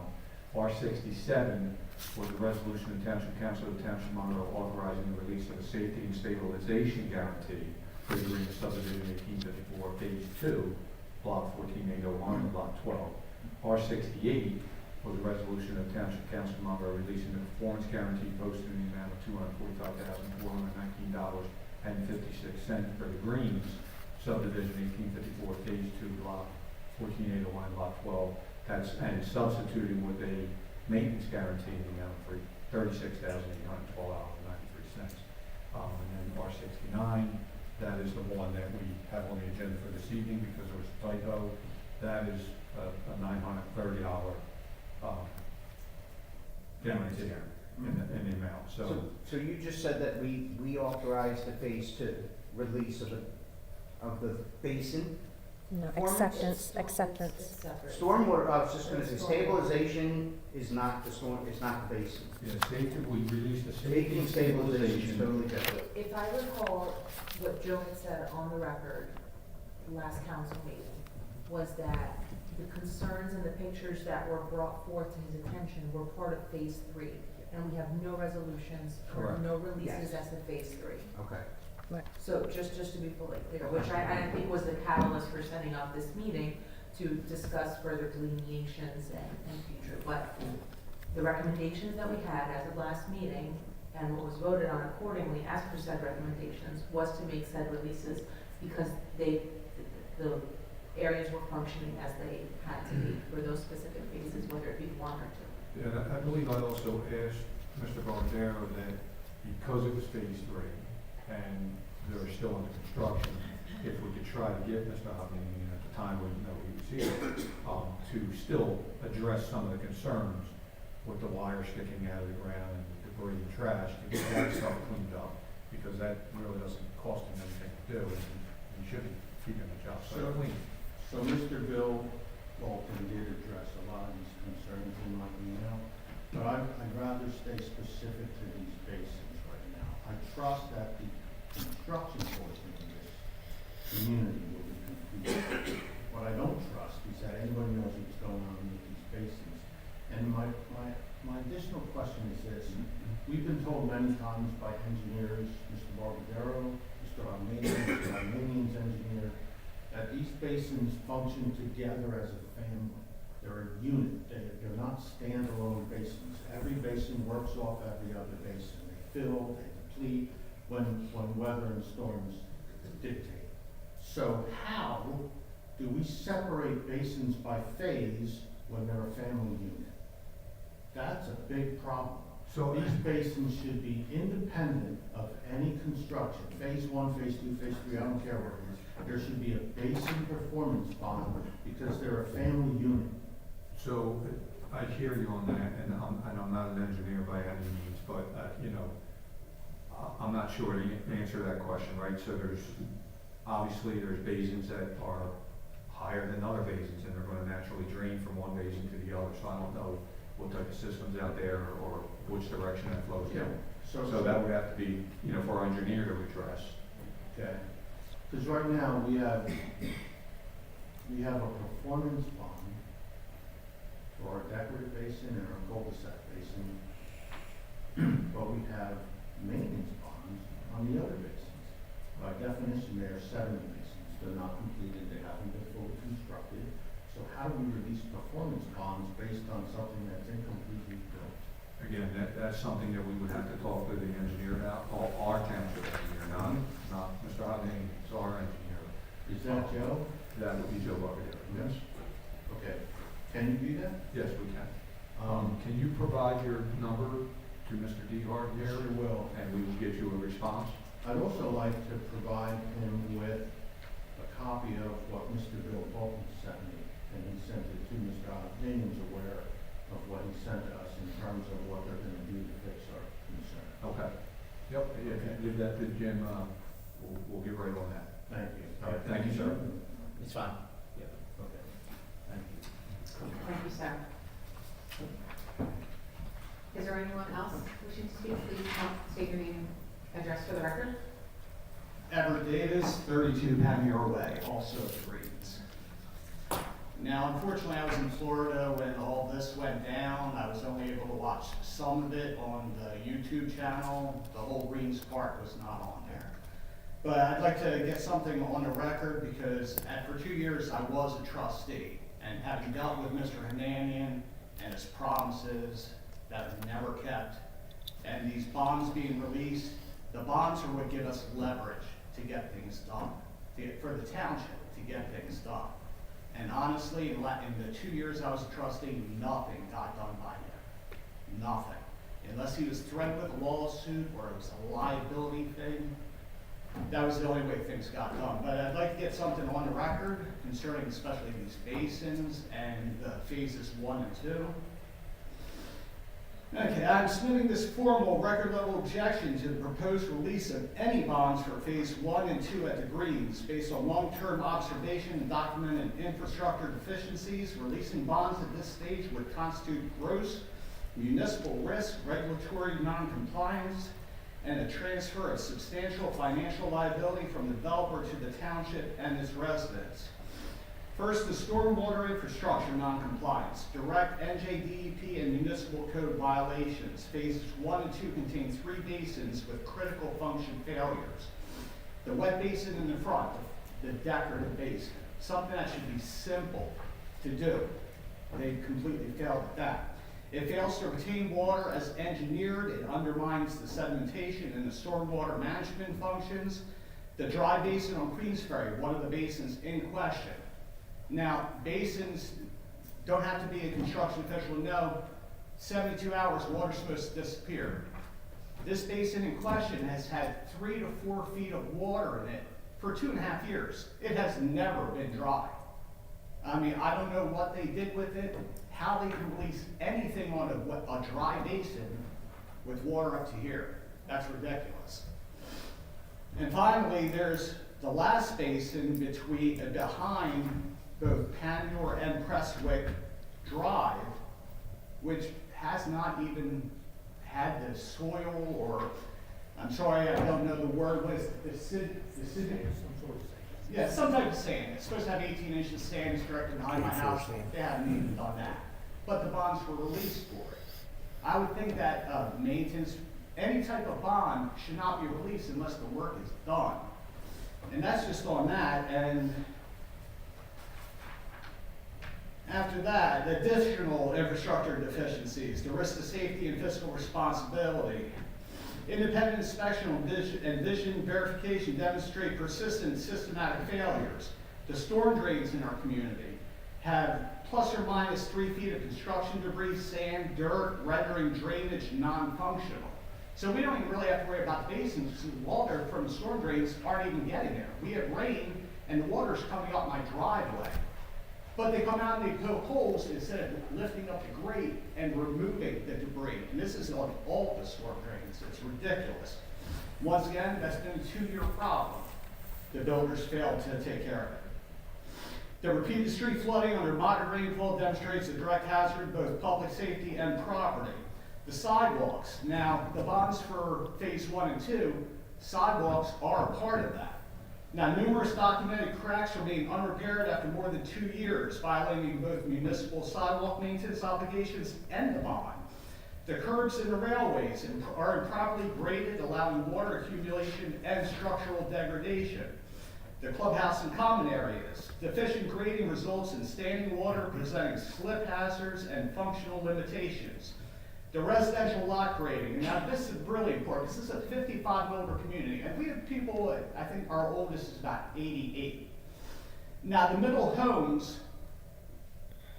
R67 was the resolution of the Township Council of the Township of Monroe authorizing the release of a safety and stabilization guarantee for the Green subdivision 1854, phase 2, block 14801 and block 12. R68 was a resolution of the Township Council of Monroe releasing the performance guarantee posted in the amount of $245,419.56 for the Greens subdivision 1854, phase 2, block 14801, block 12. And substituting with a maintenance guarantee in the amount of $36,812.93. And then R69, that is the one that we have on the agenda for this evening because there was a typo. That is a $930 guarantee in the amount, so. So you just said that we authorized the phase two release of the basin? No, Performance? acceptance. It's separate. Stormwater, I was just gonna say, stabilization is not the storm, is not the basin. Yeah, we released the Staging stabilization is totally different. If I recall, what Joe had said on the record, last council meeting, was that the concerns and the pictures that were brought forth to his attention were part of phase three. And we have no resolutions or Correct. no releases Yes. as to phase three. Okay. So just to be fully clear, which I think was the catalyst for setting up this meeting to discuss further delineations and future. But the recommendations that we had as of last meeting and what was voted on accordingly as per said recommendations was to make said releases because the areas were functioning as they had to be for those specific phases, whether it be one or two. Yeah, I believe I also asked Mr. Barbadero that because it was phase three and they're still under construction, if we could try to get Mr. Hovnanian at the time when he was here, to still address some of the concerns with the wire sticking out of the ground and debris and trash, to get that stuff cleaned up, because that really doesn't cost him anything to do, and he should be keeping the job site clean. So Mr. Bill Bolton did address a lot of these concerns in my email, but I'd rather stay specific to these basins right now. I trust that the construction portion of this community will be completed. What I don't trust is that anybody knows what's going on with these basins. And my additional question is this. We've been told many times by engineers, Mr. Barbadero, Mr. Armenian's engineer, that these basins function together as a family. They're a unit. They're not standalone basins. Every basin works off every other basin. They fill, they deplete when weather and storms dictate. So how do we separate basins by phase when they're a family unit? That's a big problem. So These basins should be independent of any construction, phase one, phase two, phase three, I don't care what it is. There should be a basin performance bond because they're a family unit. So I hear you on that, and I'm not an engineer by any means, but, I'm not sure to answer that question, right? So obviously there's basins that are higher than other basins, and they're gonna naturally drain from one basin to the other, so I don't know what type of system's out there or which direction that flows in. So that would have to be, for our engineer to address. Okay. Because right now, we have a performance bond for our decorative basin and our cul-de-sac basin, but we have maintenance bonds on the other basins. By definition, they are sediment basins. They're not completed, they haven't been fully constructed. So how do we release performance bonds based on something that's incompletely built? Again, that's something that we would have to talk to the engineer about, our township engineer, not Mr. Hovnanian, it's our engineer. Is that Joe? That would be Joe Barbadero, yes. Okay. Can you do that? Yes, we can. Can you provide your number to Mr. Dehart here? Sure will. And we will get you a response? I'd also like to provide him with a copy of what Mr. Bill Bolton sent me, and he sent it to Mr. Hovnanian's aware of what he sent to us in terms of what they're gonna do to fix our concern. Okay. Yep, if you give that to Jim, we'll get right on that. Thank you. All right, thank you, sir. It's fine. Okay. Thank you. Thank you, sir. Is there anyone else wishing to speak? Please state your name and address for the record. Everett Davis, 32 Panmure Way, also at Greens. Now, unfortunately, I was in Florida when all this went down. I was only able to watch some of it on the YouTube channel. The whole Greens part was not on there. But I'd like to get something on the record because for 2 years I was a trustee. And having dealt with Mr. Hovnanian and his promises that were never kept, and these bonds being released, the bonds are what give us leverage to get things done, for the township to get things done. And honestly, in the 2 years I was a trustee, nothing got done by him. Nothing. unless he was threatened with a lawsuit or it was a liability thing. That was the only way things got done. But I'd like to get something on the record concerning especially these basins and phases 1 and 2. Okay, I'm submitting this formal record level objection to the proposed release of any bonds for phase 1 and 2 at the Greens based on long-term observation and documented infrastructure deficiencies. Releasing bonds at this stage would constitute gross municipal risk, regulatory non-compliance, and a transfer of substantial financial liability from the developer to the township and its residents. First, the stormwater infrastructure non-compliance, direct NJDEP and municipal code violations. Phases 1 and 2 contain 3 basins with critical function failures. The wet basin in the front, the decorative basin, something that should be simple to do. They completely failed at that. It fails to retain water as engineered. It undermines the sedimentation and the stormwater management functions. The dry basin on Queensferry, one of the basins in question. Now, basins don't have to be a construction official to know 72 hours water's supposed to disappear. This basin in question has had 3 to 4 feet of water in it for 2.5 years. It has never been dry. I mean, I don't know what they did with it, how they can release anything on a dry basin with water up to here. That's ridiculous. And finally, there's the last basin behind both Panmure and Prestwick Drive, which has not even had the soil or, I'm sorry, I don't know the word, what is it, yeah, some type of sand. It's supposed to have 18 inches of sand. It's directly behind my house. They haven't even done that. But the bonds were released for it. I would think that maintenance, any type of bond should not be released unless the work is done. And that's just on that. And after that, the additional infrastructure deficiencies, the risk to safety and fiscal responsibility. Independent inspection and vision verification demonstrate persistent systematic failures. The storm drains in our community have plus or minus 3 feet of construction debris, sand, dirt, rendering drainage non-functional. So we don't even really have to worry about the basins because the water from the storm drains aren't even getting there. We have rain and the water's coming up my driveway. But they come out and they poke holes instead of lifting up the grate and removing the debris. And this is on all the storm drains. It's ridiculous. Once again, that's been a 2-year problem. The builders failed to take care of it. The repeated street flooding under moderate rainfall demonstrates a direct hazard to both public safety and property. The sidewalks. Now, the bonds for phase 1 and 2, sidewalks are a part of that. Now, numerous documented cracks remain unrepaired after more than 2 years, violating both municipal sidewalk maintenance obligations and the bond. The curbs in the railways are improperly graded, allowing water accumulation and structural degradation. The clubhouse and common areas. Deficient grading results in standing water presenting slip hazards and functional limitations. The residential lot grading. Now this is really important. This is a 55 and older community. And we have people, I think our oldest is about 88. Now the middle homes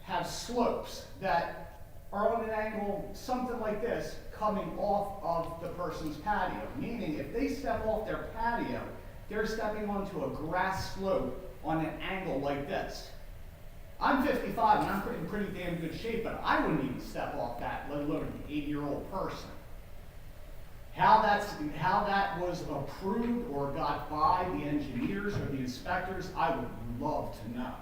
have slopes that are on an angle, something like this, coming off of the person's patio. Meaning if they step off their patio, they're stepping onto a grass slope on an angle like this. I'm 55 and I'm in pretty damn good shape, but I wouldn't even step off that, let alone an 80-year-old person. How that was approved or got by the engineers or the inspectors, I would love to know.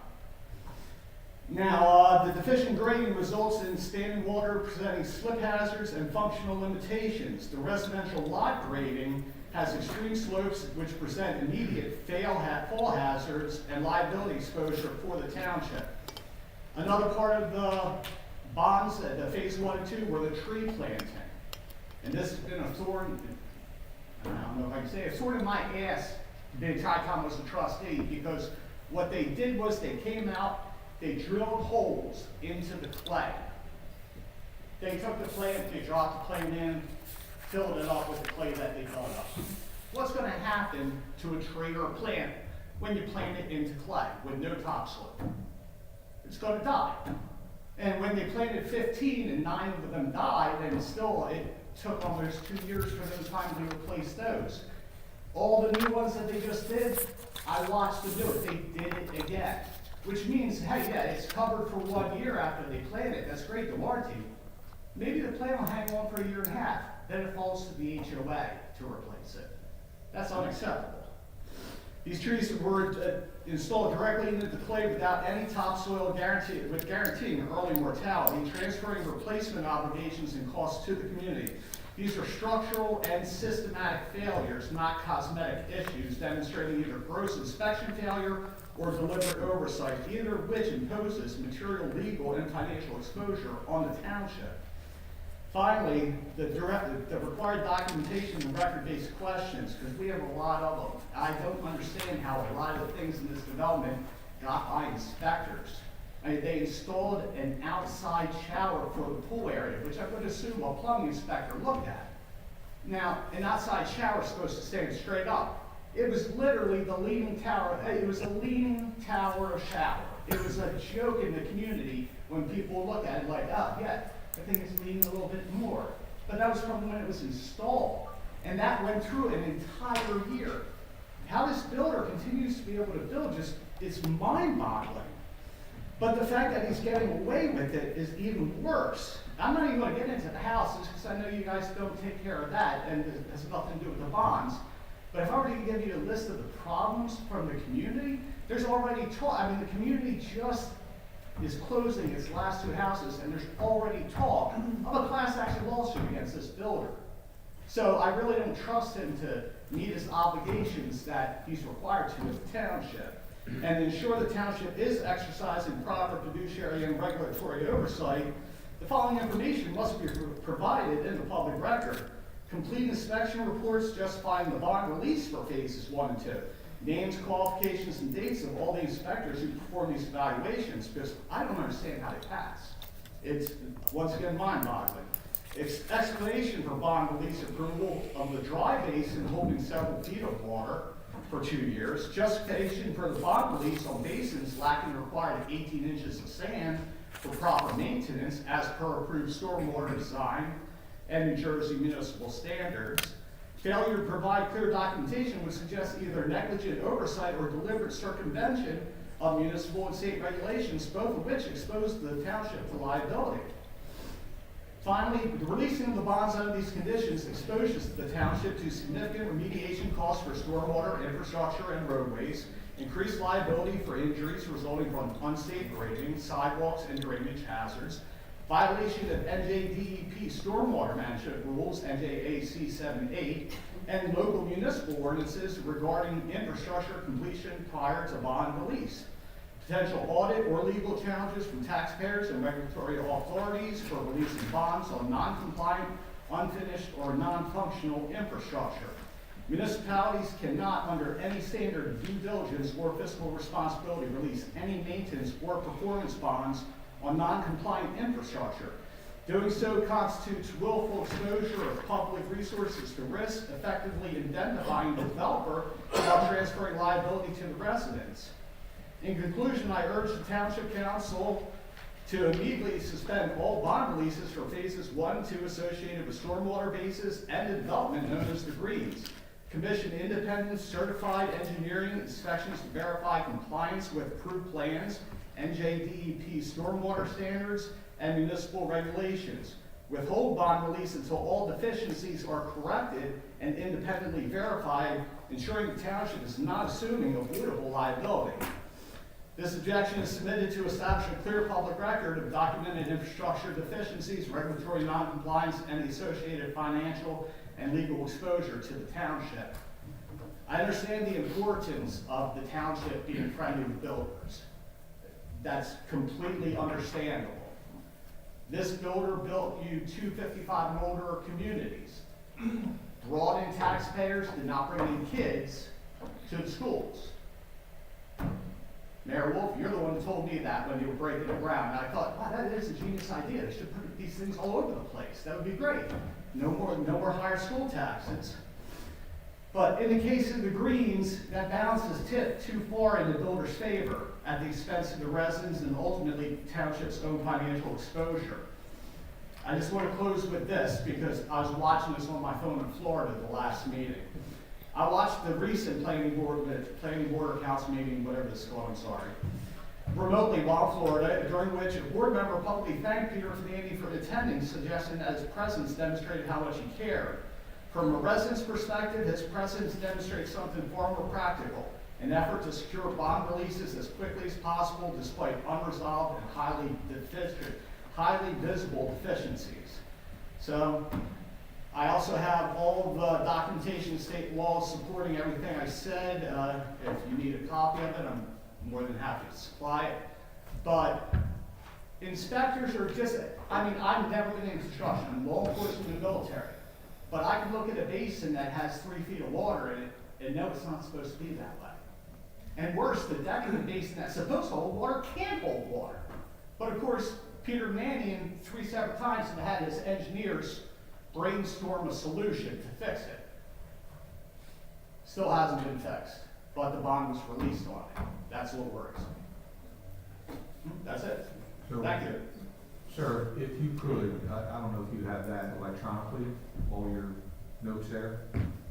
Now, the deficient grading results in standing water presenting slip hazards and functional limitations. The residential lot grading has extreme slopes which present immediate fall hazards and liability exposure for the township. Another part of the bonds, the phase 1 and 2, were the tree planting. And this has been a thorn, I don't know if I can say it, a thorn in my ass the entire time I was a trustee, because what they did was they came out, they drilled holes into the clay. They took the plant, they dropped the plant in, filled it up with the clay that they dug up. What's going to happen to a tree or a plant when you plant it into clay with no topsoil? It's going to die. And when they planted 15 and 9 of them died, and still took almost 2 years for them to finally replace those. All the new ones that they just did, I watched them do it. They did it again. Which means, hey, yeah, it's covered for 1 year after they plant it. That's great, the warranty. Maybe the plant will hang on for 1.5 years. Then it falls to the HOA to replace it. That's unacceptable. These trees were installed directly into the clay without any topsoil guarantee, guaranteeing early mortality, transferring replacement obligations and costs to the community. These are structural and systematic failures, not cosmetic issues, demonstrating either gross inspection failure or deliberate oversight, either of which imposes material, legal, and financial exposure on the township. Finally, the required documentation and record-based questions, because we have a lot of them. I don't understand how a lot of the things in this development got by inspectors. I mean, they installed an outside shower for the pool area, which I would assume a plumbing inspector looked at. Now, an outside shower is supposed to stand straight up. It was literally the leaning tower. It was a leaning tower shower. It was a joke in the community when people look at it like, oh, yeah, I think it's leaning a little bit more. But that was from when it was installed. And that went through an entire year. How this builder continues to be able to build just is mind-boggling. But the fact that he's getting away with it is even worse. I'm not even going to get into the houses because I know you guys don't take care of that and it has nothing to do with the bonds. But if I were to give you a list of the problems from the community, there's already talk. I mean, the community just is closing its last 2 houses, and there's already talk of a class action lawsuit against this builder. So I really don't trust him to meet his obligations that he's required to as a township, and ensure the township is exercising proper fiduciary and regulatory oversight. The following information must be provided in the public record. Complete inspection reports justifying the bond release for phases 1 and 2. Names, qualifications, and dates of all the inspectors who perform these evaluations, because I don't understand how they pass. It's, once again, mind-boggling. Explanation for bond release approval of the dry basin holding several feet of water for 2 years. Justification for the bond release on basins lacking the required 18 inches of sand for proper maintenance as per approved stormwater design and New Jersey municipal standards. Failure to provide clear documentation would suggest either negligent oversight or deliberate circumvention of municipal and state regulations, both of which expose the township to liability. Finally, releasing the bonds under these conditions exposes the township to significant remediation costs for stormwater, infrastructure, and roadways, increased liability for injuries resulting from unsafe grading, sidewalks, and drainage hazards, violation of NJDEP stormwater management rules, NJAC 78, and local municipal ordinances regarding infrastructure completion prior to bond release. Potential audit or legal challenges from taxpayers and regulatory authorities for releasing bonds on non-compliant, unfinished, or non-functional infrastructure. Municipalities cannot, under any standard of due diligence or fiscal responsibility, release any maintenance or performance bonds on non-compliant infrastructure. Doing so constitutes willful exposure of public resources to risk, effectively indemnifying the developer while transferring liability to the residents. In conclusion, I urge the Township Council to immediately suspend all bond releases for phases 1 and 2 associated with stormwater bases and the development known as the Greens. Commission independent certified engineering inspections to verify compliance with approved plans, NJDEP stormwater standards, and municipal regulations. Withhold bond release until all deficiencies are corrected and independently verified, ensuring the township is not assuming avoidable liability. This objection is submitted to establish a clear public record of documented infrastructure deficiencies, regulatory noncompliance, and the associated financial and legal exposure to the township. I understand the importance of the township being friendly with builders. That's completely understandable. This builder built you 255 and older communities, brought in taxpayers, did not bring in kids to the schools. Mayor Wolf, you're the one who told me that when you were breaking the ground. And I thought, wow, that is a genius idea. They should put these things all over the place. That would be great. No more higher school taxes. But in the case of the Greens, that balance is tipped too far in the builder's favor at the expense of the residents and ultimately the township's own financial exposure. I just want to close with this because I was watching this on my phone in Florida the last meeting. I watched the recent planning board or council meeting, whatever this is called, I'm sorry, remotely while in Florida, during which a board member publicly thanked Peter Fanandi for attending, suggesting that his presence demonstrated how much he cared. From a resident's perspective, his presence demonstrates something far more practical, an effort to secure bond releases as quickly as possible despite unresolved and highly visible deficiencies. So, I also have all of the documentation of state laws supporting everything I said. If you need a copy of it, I'm more than happy to supply it. But inspectors are just, I mean, I've never been in construction, I'm law enforcement in the military. But I can look at a basin that has 3 feet of water in it and know it's not supposed to be that way. And worse, the deck of the basin that's supposed to hold water can't hold water. But of course, Peter Mannion 3 separate times had his engineers brainstorm a solution to fix it. Still hasn't been fixed, but the bond was released on it. That's what worries. That's it. So, Thank you. Sir, if you could, I don't know if you have that electronically, all your notes there.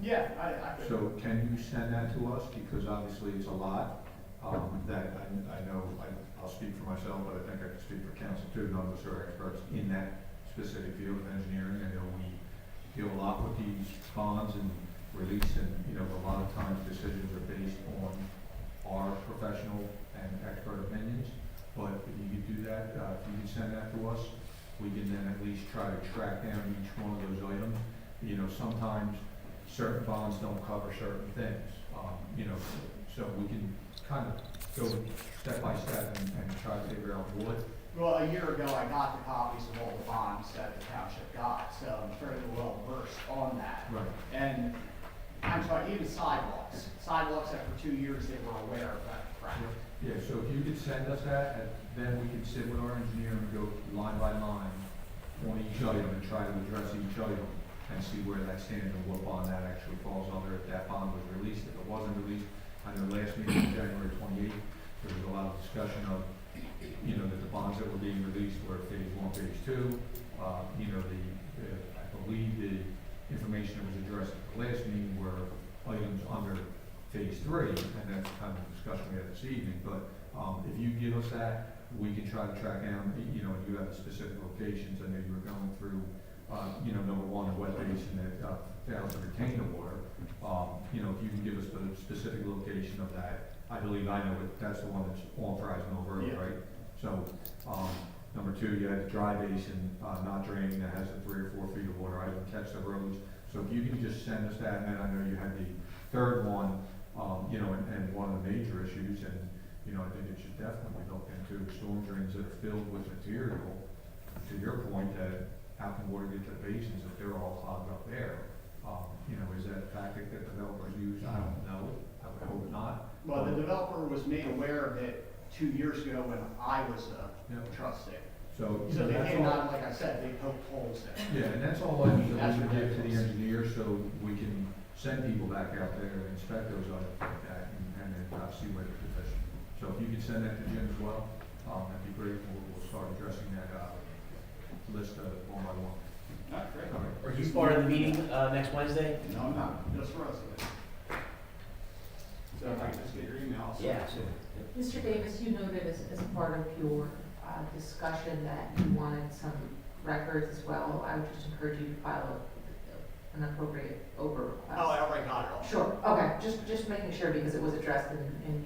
Yeah, I could. So can you send that to us? Because obviously it's a lot, that I know, I'll speak for myself, but I think I can speak for council too. None of us are experts in that specific field of engineering. I know we deal a lot with these bonds and release, and, a lot of times decisions are based on our professional and expert opinions. But if you could do that, if you could send that to us, we can then at least try to track down each one of those items. Sometimes certain bonds don't cover certain things, so we can kind of go step by step and try to figure out what. Well, a year ago, I got the copies of all the bonds that the township got, so I'm fairly well versed on that. Right. And I'm sorry, even sidewalks that for 2 years they were aware of that crap. Yeah, so if you could send us that, and then we could sit with our engineer and go line by line on each item and try to address each item and see where that stands and what bond that actually falls under, if that bond was released, if it wasn't released. I know last meeting, January 28th, there was a lot of discussion of, that the bonds that were being released were phase 1, phase 2. I believe the information that was addressed at the last meeting were items under phase 3, and that's kind of the discussion we had this evening. But if you give us that, we can try to track down, and you have the specific locations. I know you were going through, number one, the wet basin that failed to retain the water. If you can give us the specific location of that, I believe I know it, that's the one that's on Fry's Mill Road, Yeah. right? So, number 2, you had the dry basin, not draining, that has the 3 or 4 feet of water. I didn't catch the roads. So if you can just send us that, and then I know you had the third one, and one of the major issues, and, I think it should definitely be looked into, storm drains that are filled with material. To your point, that how can water get to the basins if they're all clogged up there? Is that a tactic that developers use? I don't know. I would hope not. Well, the developer was made aware of it 2 years ago when I was a Yeah. trustee. So So they that's came all- out, like I said, they poked holes in. Yeah, and that's all items that That's we would give to the ridiculous. engineer, so we can send people back out there and inspect those items like that, and then see where they're deficient. So if you could send that to Jim as well, that'd be great, and we'll start addressing that, list, one by one. All right, great. All right. Are you part of the meeting next Wednesday? No, I'm not, just residents. So if I can just get your email. so- Yeah, absolutely. Mr. Davis, you noted as part of your discussion that you wanted some records as well. I would just encourage you to file an appropriate over request. Oh, I already got it all. Sure, okay, just making sure because it was addressed in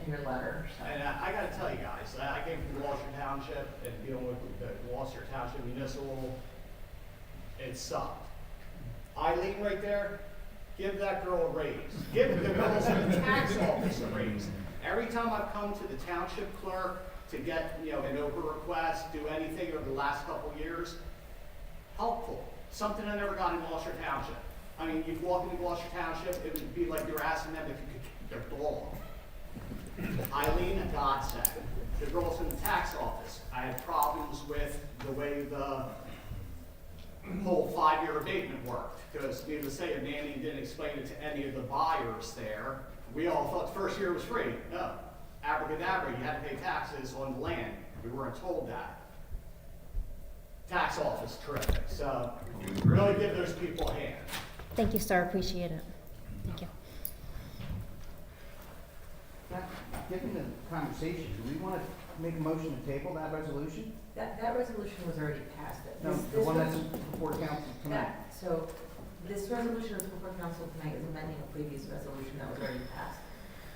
your letter, so. And I gotta tell you guys, I came from Gloucester Township and dealing with the Gloucester Township Municipal, it sucked. Eileen right there, give that girl a raise. Give the girls in the tax office a raise. Every time I've come to the township clerk to get, an open request, do anything over the last couple of years, helpful. Something I never got in Gloucester Township. I mean, you'd walk into Gloucester Township, it would be like you were asking them if you could keep their dog. Eileen, a godsend. The girls in the tax office, I had problems with the way the whole 5-year abatement worked. Because needless to say, Manny didn't explain it to any of the buyers there. We all thought the first year was free. No. Abracadabra, you had to pay taxes on the land. We weren't told that. tax office terrific. So really give those people a hand. Thank you, sir, appreciate it. Thank you. Given the conversation, do we want to make a motion to table that resolution? That resolution was already passed. No, the one that's before council tonight. So this resolution that's before council tonight is amending a previous resolution that was already passed.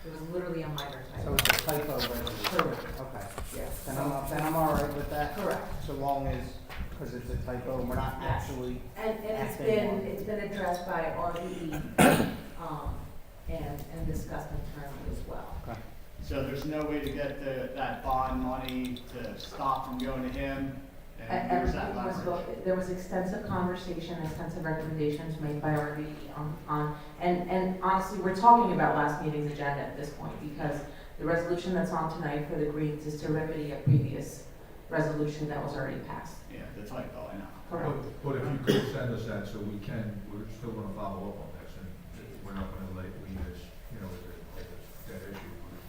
It was literally a minor So typo. it's a typo resolution? Correct. Okay. Yes. Then I'm all right with that? Correct. So long as, because it's a typo, and we're not Yes. actually, And it's been addressed by RDE, and discussed internally as well. okay. So there's no way to get that bond money to stop from going to him? And here's that Everything was, leverage. there was extensive conversation, extensive recommendations made by RDE and honestly, we're talking about last meeting's agenda at this point, because the resolution that's on tonight for the Greens is to remedy a previous resolution that was already passed. Yeah, the typo, I know. Correct. But if you could send us that so we can, we're still gonna follow up on this, and we're not gonna leave this, you know, as a dead issue.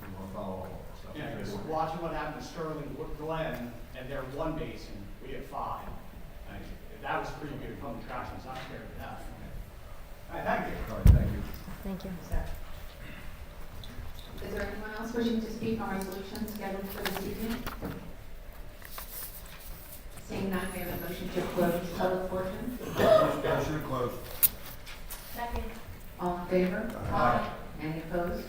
We wanna follow up on this stuff. Yeah, because watching what happened to Sterling Glen, and their one basin, we had 5. And that was pretty good from the trash, I'm not scared of that. All right, thank you. All right, thank you. Thank you. Is there anyone else wishing to speak on resolutions scheduled for this evening? Seeing none, we have a motion to close public portion. Motion to close. Second. All in favor? Aye. Any opposed?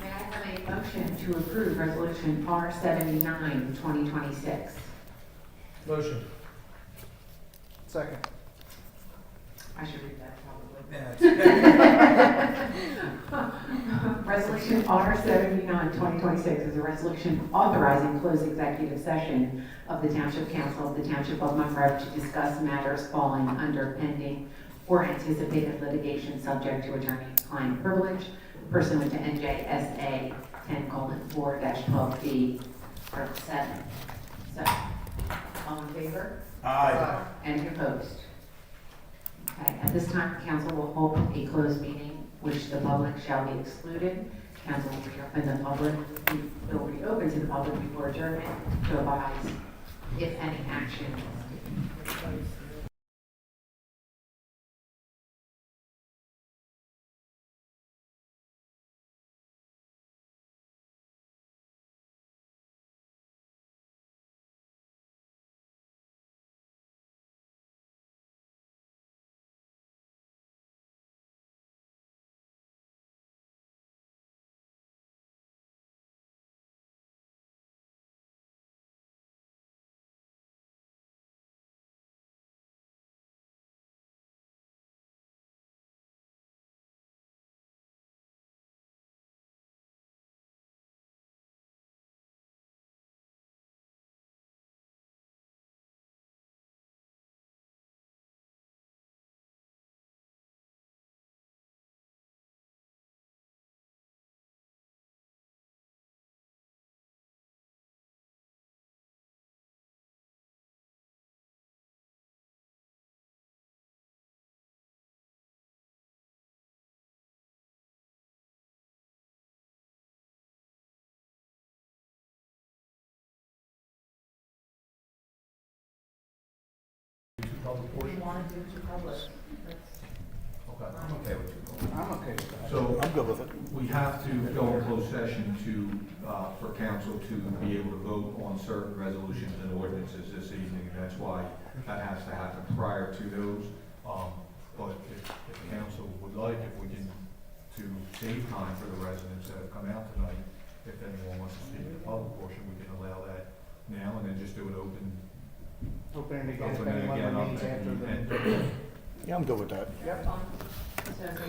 May I have a motion to approve resolution R79, 2026? Motion. Second. I should read that probably. Yeah, Resolution R79, 2026 is a resolution authorizing closed executive session of the Township Council of the Township of Monroe to discuss matters falling under pending or anticipated litigation subject to attorney-client privilege pursuant to NJSA 10:4-12B, Part 7. So, all in favor? Aye. Any opposed? Okay, at this time, council will hold a closed meeting, which the public shall be excluded. Council will reopen the public, will reopen to the public before adjournment to advise if any action is taken. We want to do to public. Okay, I'm okay with you. I'm okay with that. So, I'm good with it. We have to go in closed session to, for council to be able to vote on certain resolutions and ordinances this evening, and that's why that has to happen prior to those. But if the council would like, if we can, to save time for the residents that have come out tonight, if anyone wants to speak in the public portion, we can allow that now, and then just do it open. Open it again, if Open it anyone again up remains after the. and- Yeah, I'm good with that. Yep. Okay.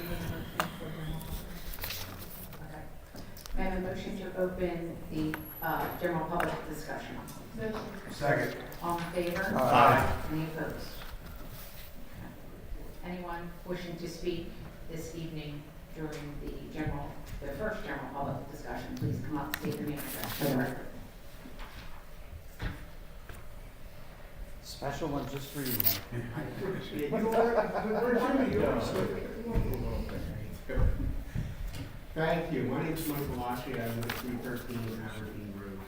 May I have a motion to open the general public discussion? Second. All in favor? Aye. Any opposed? Okay. Anyone wishing to speak this evening during the first general public discussion, please come up, state your name and address for the record. Special one just for you, Mike. Thank you. My name is Michael Lashley. I live at 313 Aberdeen Road.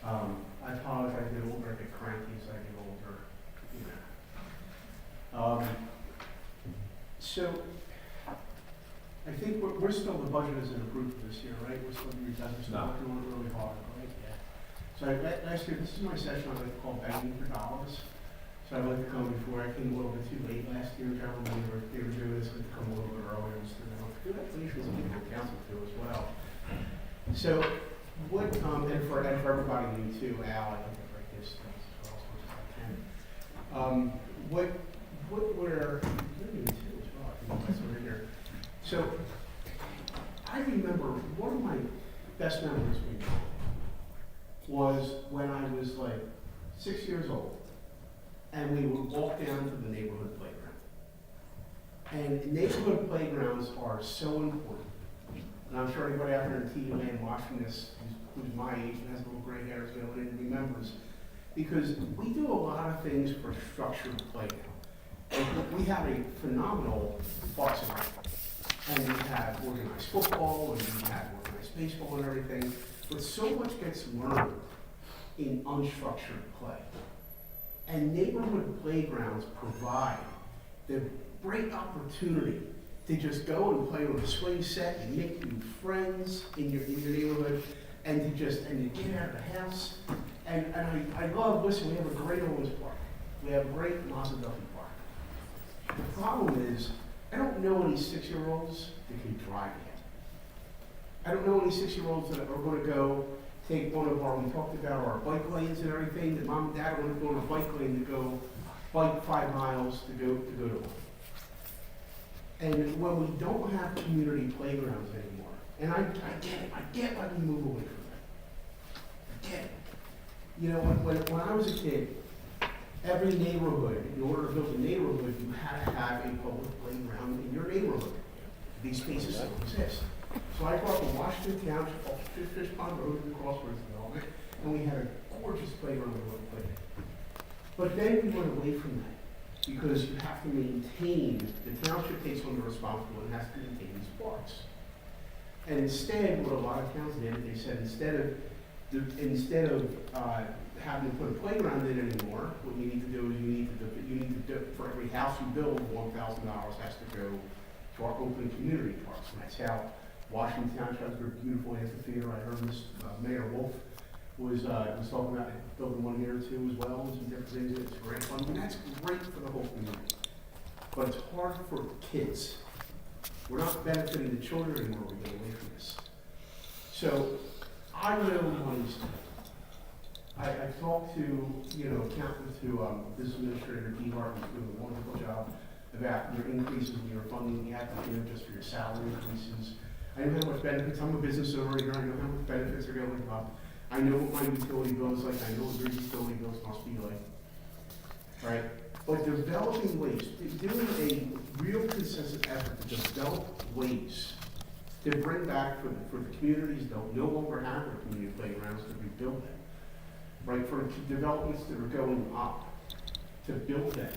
I apologize, I get older, I get cranky as I get older, you know. So, I think we're still, the budget isn't approved this year, right? We're still, you guys are still No. working on it really hard, right? Yeah. So last year, this is my session I like to call begging for dollars. So I'd like to come before, I came a little bit too late last year, Carol, when they were doing this, I'd come a little bit earlier, and so I do that, please, as a council too as well. So, what, and for everybody new too, Al, I think I write this stuff as well, as much as I can. What were, you too as well, I think that's over here. So, I remember one of my best memories we had was when I was like 6 years old, and we would walk down to the neighborhood playground. And neighborhood playgrounds are so important. And I'm sure anybody out there in TV land watching this, who's my age and has a little gray hair, is going to remembers, because we do a lot of things for structured playground. And we have a phenomenal Parks and Rec. And we have organized football, and we have organized baseball and everything, but so much gets learned in unstructured play. And neighborhood playgrounds provide the great opportunity to just go and play with a swing set and make new friends in your neighborhood, and to get out of the house. And I love, listen, we have a great Owens Park. We have a great Mazda Duffy Park. The problem is, I don't know any 6-year-olds that can drive yet. I don't know any 6-year-olds that are going to go take one of our, we talked about our bike lanes and everything, that mom and dad are going to go on a bike lane to go bike 5 miles to go to work. And when we don't have community playgrounds anymore, and I get why we move away from that. I get it. You know, when I was a kid, every neighborhood, in order to build a neighborhood, you had to have a public playground in your neighborhood. These spaces don't exist. So I grew up in Washington Township, off Fish Pond Road in the Crossroads development, and we had a gorgeous playground we went to play. But then we went away from that, because you have to maintain, the township takes on the responsibility and has to maintain these parks. And instead, what a lot of towns did, they said instead of having to put a playground in anymore, what you need to do is you need to do, for every house you build, $1,000 has to go to our open community parks. And that's how Washington Township has a beautiful amphitheater. I heard Mayor Wolf was talking about building one here too as well, and some different things. It's great fun. And that's great for the whole community. But it's hard for kids. We're not benefiting the children anymore. We get away from this. So I really want to. I talked to, accountant to business administrator Dee Hart, who's doing a wonderful job about your increases in your funding, you have to do just for your salary increases. I know how much benefits, I'm a business owner here, I know how much benefits are going up. I know what my utility bill is like, I know what your utility bills must be like. Right? But developing ways, doing a real consensus effort to develop ways to bring back for the communities that no longer have their community playgrounds, to rebuild them. Right? For developments that are going up, to build them.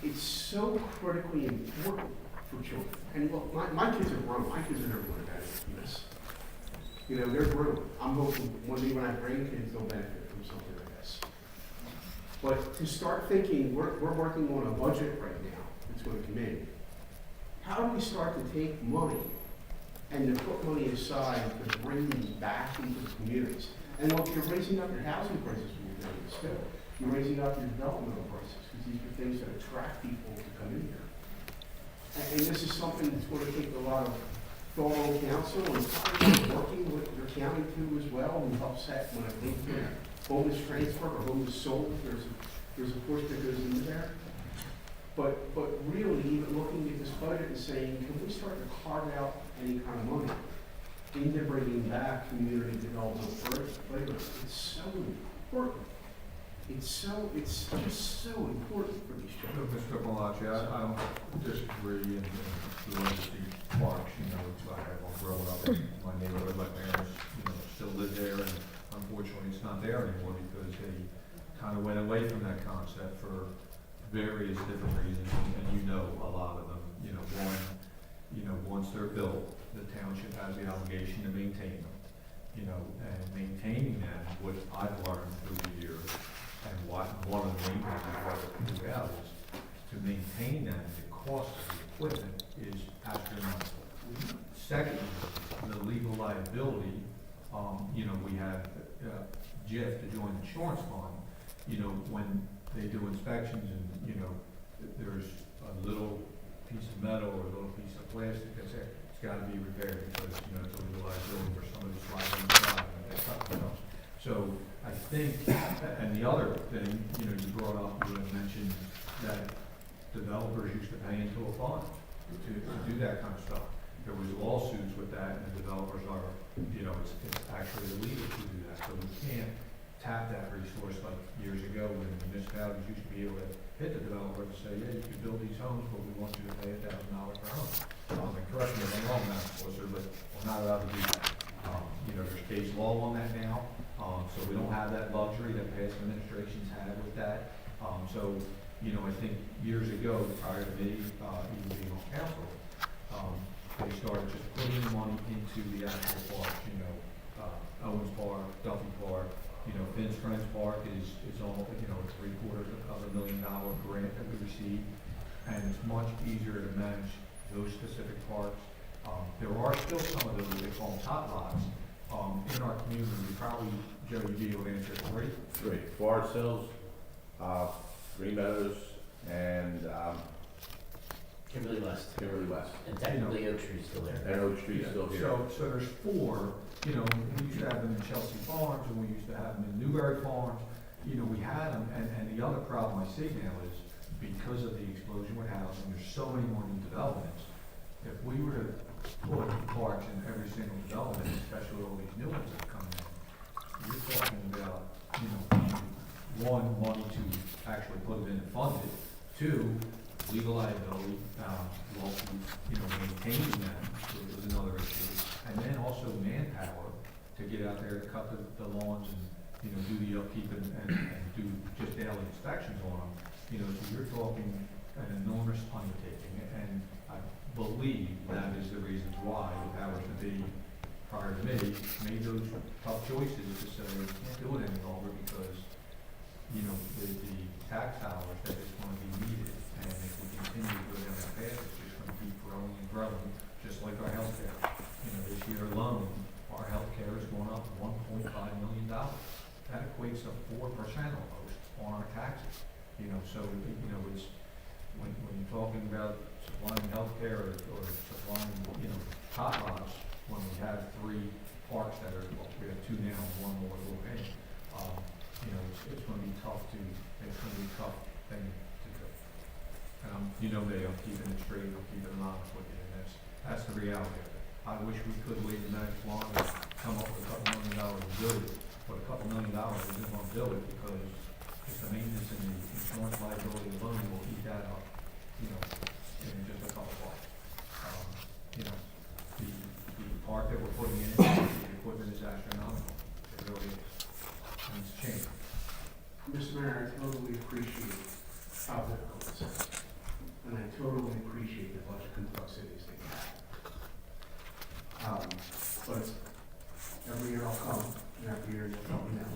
It's so critically important for children. And look, my kids are grown. My kids are never going to benefit from this. They're grown. I'm hoping one day when I have grandkids, they'll benefit from something like this. But to start thinking, we're working on a budget right now that's going to come in. How do we start to take money and to put money aside to bring them back into the communities? And look, you're raising up your housing prices when you're doing this too. You're raising up your developmental prices, because these are things that attract people to come in here. And this is something that's going to take a lot of thorough counsel and probably working with your county too as well, and help set when a home is transferred or home is sold, there's a portion that goes into there. But really, even looking at this budget and saying, can we start to carve out any kind of money into bringing back community development playgrounds? It's so important. It's just so important for these children. Mr. Malachi, I don't disagree in the legacy parks, it's like I've grown up in my neighborhood, my parents, still live there, and unfortunately it's not there anymore because they kind of went away from that concept for various different reasons, and a lot of them. Once they're built, the township has the obligation to maintain them. you know, and maintaining them, what I've learned through the years, and what, one of the main reasons why we do that is to maintain them, the cost of the equipment is astronomical. Second, the legal liability, you know, we have, JIF, the Joint Insurance Fund, you know, when they do inspections and, you know, there's a little piece of metal or a little piece of plastic that's there, it's gotta be repaired because, you know, it's a legal liability for somebody sliding inside and that's something else. So I think, and the other thing, you know, you brought up, you had mentioned that developers used to pay into a fund to do that kind of stuff. There was lawsuits with that, and the developers are, you know, it's actually illegal to do that. So we can't tap that resource like years ago when municipalities used to be able to hit the developer and say, yeah, you can build these homes, but we want you to pay $1,000 per home. And correct me if I'm wrong, Madam Solicitor, but we're not allowed to do that. You know, there's case law on that now, so we don't have that luxury that past administrations had with that. So, you know, I think years ago, prior to me even being on council, they started just putting money into the actual parks, you know, Owens Park, Duffy Park, you know, Finn's Friends Park is all, you know, $750,000 grant that we received, and it's much easier to manage those specific parks. There are still some of those, they call them top lots, in our community. Probably, Joe, you'd be able to answer three. Three, Forest Hills, Green Meadows, and, Kimberly West. Kimberly West. And technically Oak Street's still there. And Oak Street's still here. So there's four, you know, we used to have them in Chelsea Farms, and we used to have them in Newberry Farms. You know, we had them, and the other problem I see now is because of the explosion with housing, there's so many more new developments. If we were to put parks in every single development, especially all these new ones that come in, you're talking about, you know, one, money to actually put it in and fund it. Two, legal liability, lawsuits, you know, maintaining them is another issue. And then also manpower to get out there to cut the lawns and, you know, do the upkeep and do just daily inspections on them. You know, so you're talking an enormous undertaking, and I believe that is the reasons why the powers that be prior to me made those tough choices to say we can't do it any longer because, you know, the tax dollars that is going to be needed. And if we continue to go down that path, it's just going to keep growing and growing, just like our healthcare. You know, this year alone, our healthcare is going up $1.5 million. That equates to 4% almost on our taxes. You know, so, you know, it's, when you're talking about supplying healthcare or supplying, you know, top lots, when we have three parks that are, well, we have two now, one more will be, you know, it's going to be tough thing to do. And you know me, I'm keeping it straight, I'm keeping it honest with you, and that's the reality of it. I wish we could wait the next long and come up with $2 million to do it, but $2 million isn't going to do it because just the maintenance and the insurance liability alone will eat that up, you know, in just a couple of parks. You know, the park that we're putting in, the equipment is astronomical. It really is. And it's changed. Mr. Mayor, I totally appreciate how difficult this is, and I totally appreciate the budget complexities that you have. But every year I'll come, and every year you'll tell me no.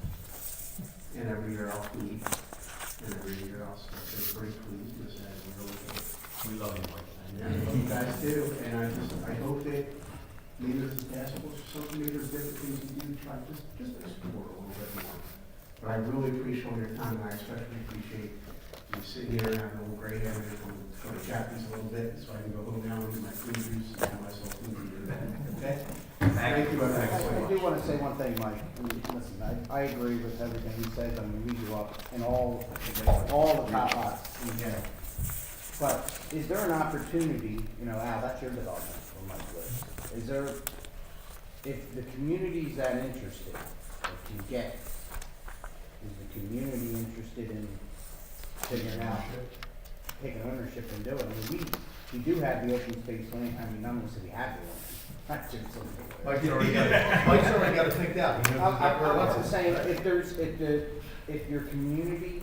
And every year I'll plead, and every year I'll say, pretty please, this is really good. We love you, Mike. I know you guys do, and I hope that maybe there's a task force or something, maybe there's different things you do, try just explore a little bit more. But I really appreciate your time, and I especially appreciate you sitting here and having a little gray hair, and go to Japanese a little bit, so I can go home now and do my food juice and have myself food juice. Okay? Thank you, I do want to say one thing, Mike. I mean, listen, I agree with everything he said. I mean, we grew up in all the top lots in general. But is there an opportunity, you know, Al, that's your development on my list. Is there, if the community's that interested, is the community interested in figuring out, taking ownership and doing it? I mean, we do have the open space land. I mean, none of us we have the one. That's just something. Mike's already got it picked out. He knows exactly where it I'm is. just saying, if your community,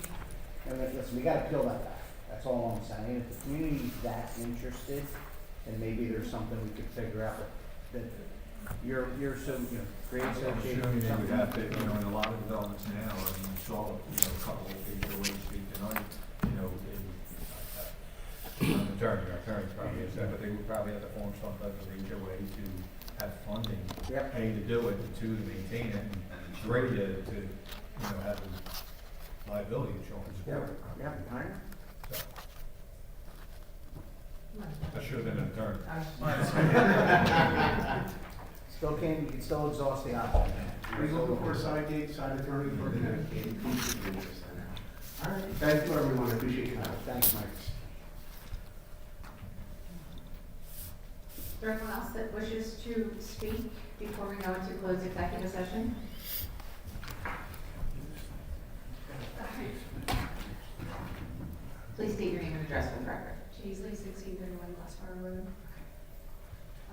and listen, we gotta peel that back. That's all I'm saying. If the community's that interested, then maybe there's something we could figure out that You're so, you know, great I'm association. assuming they would have to, you know, in a lot of developments now, I mean, you saw, you know, a couple of HOAs speak tonight, you know, I'm an attorney, our attorney's probably is that, but they would probably have to form some type of HOA to have funding, Yep. A, to do it, and two, to maintain it, and three, to, you know, have the liability insurance for it. Yep, I know. So. I should have been an attorney. You can still exhaust the option. Legal before side gate, side attorney for the All right, thank you, everyone, I appreciate your time. Thanks, Mike. Is there anyone else that wishes to speak before we go into closed executive session? Please state your name and address for the record. Easily 1631 West Farm Road.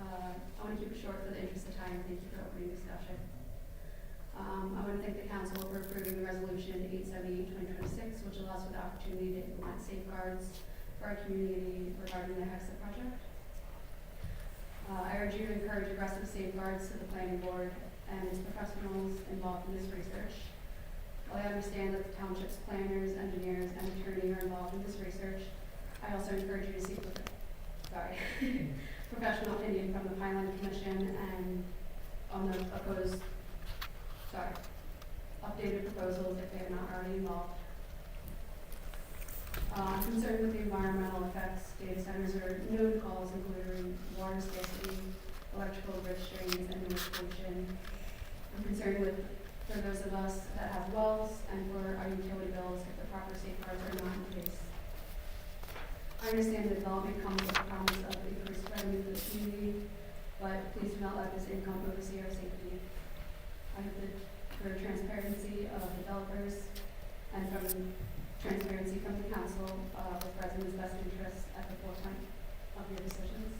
I want to keep it short for the interest of time. Thank you for opening discussion. I want to thank the council for approving the resolution 878-2026, which allows for the opportunity to implement safeguards for our community regarding the HEXA project. I urge you to encourage aggressive safeguards to the planning board and its professionals involved in this research. While I understand that the township's planners, engineers, and attorney are involved in this research, I also encourage you to seek professional opinion from the Pineland Commission and on the proposed, updated proposals if they are not already involved. I'm concerned with the environmental effects. Data centers are known calls including water scarcity, electrical grid strains, and noise pollution. I'm concerned for those of us that have wells and for our utility bills if the proper safeguards are not in place. I understand the development comes with the promise of increased revenue for the community, but please do not let this income oversee our safety. I hope that for transparency of developers and from transparency from the council with residents' best interests at the forefront of your decisions.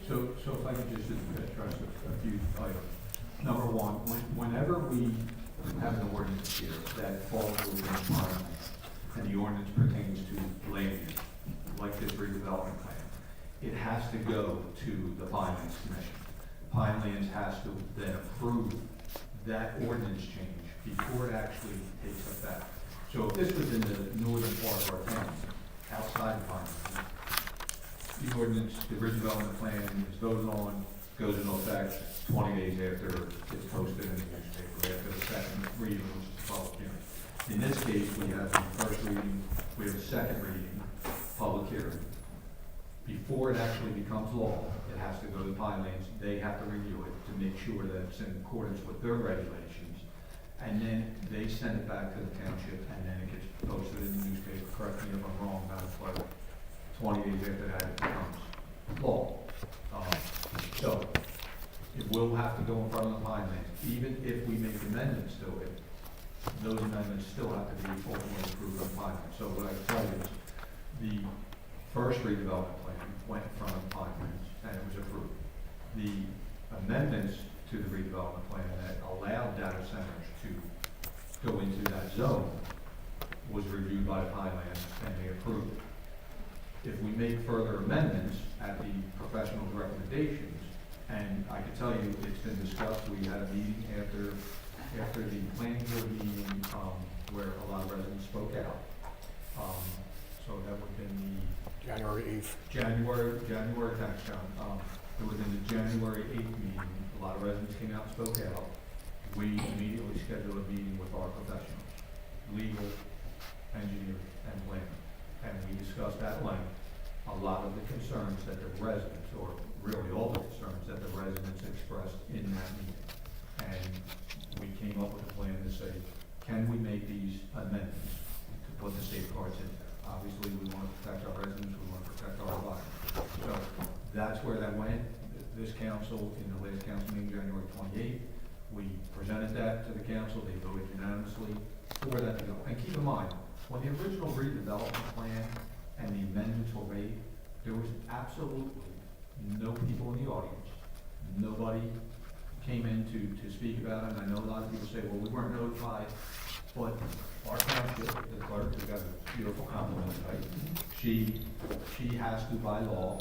So if I could just address a few items. Number one, whenever we have an ordinance here that falls within the requirement, and the ordinance pertains to land use, like this redevelopment plan, it has to go to the Pinelands Commission. Pinelands has to then approve that ordinance change before it actually takes effect. So if this was in the northern part of our town, outside of Pinelands, the ordinance, the redevelopment plan is voted on, goes into effect 20 days after it's posted in the newspaper, after the second reading, which is the public hearing. In this case, we have the first reading, we have a second reading, public hearing. Before it actually becomes law, it has to go to Pinelands. They have to review it to make sure that it's in accordance with their regulations. And then they send it back to the township, and then it gets posted in the newspaper. Correct me if I'm wrong, Madam Clerk. 20 days after that, it becomes law. So it will have to go in front of the Pinelands. Even if we make amendments to it, those amendments still have to be ultimately approved by Pinelands. So what I can tell you is the first redevelopment plan went in front of Pinelands and it was approved. The amendments to the redevelopment plan that allowed data centers to go into that zone was reviewed by Pinelands and they approved it. If we make further amendments at the professional recommendations, and I can tell you it's been discussed, we had a meeting after the planning board meeting where a lot of residents spoke out. So that would have been the January 8th. January, thanks, John. It was in the January 8th meeting. A lot of residents came out and spoke out. We immediately scheduled a meeting with our professionals, legal, engineer, and planner. And we discussed at length a lot of the concerns that the residents, or really all the concerns that the residents expressed in that meeting. And we came up with a plan to say, can we make these amendments to put the safeguards in there? Obviously, we want to protect our residents, we want to protect our environment. So that's where that went. This council, in the last council meeting, January 28th, we presented that to the council. They voted unanimously for that to go. And keep in mind, when the original redevelopment plan and the amendments were made, there was absolutely no people in the audience. Nobody came in to speak about it. And I know a lot of people say, well, we weren't notified. But our township, the clerk, who got a beautiful compliment, right? She has to, by law,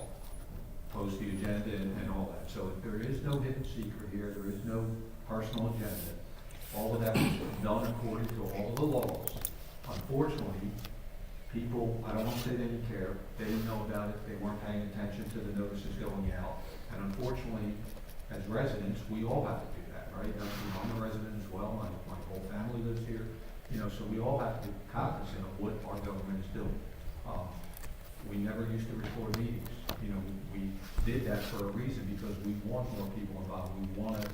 post the agenda and all that. So there is no hidden secret here, there is no personal agenda. All of that was done according to all of the laws. Unfortunately, people, I don't want to say they didn't care, they didn't know about it, they weren't paying attention to the notices going out. And unfortunately, as residents, we all have to do that, right? I'm a resident as well, my whole family lives here, so we all have to be cognizant of what our government is doing. We never used to record meetings, we did that for a reason, because we want more people involved, we want to,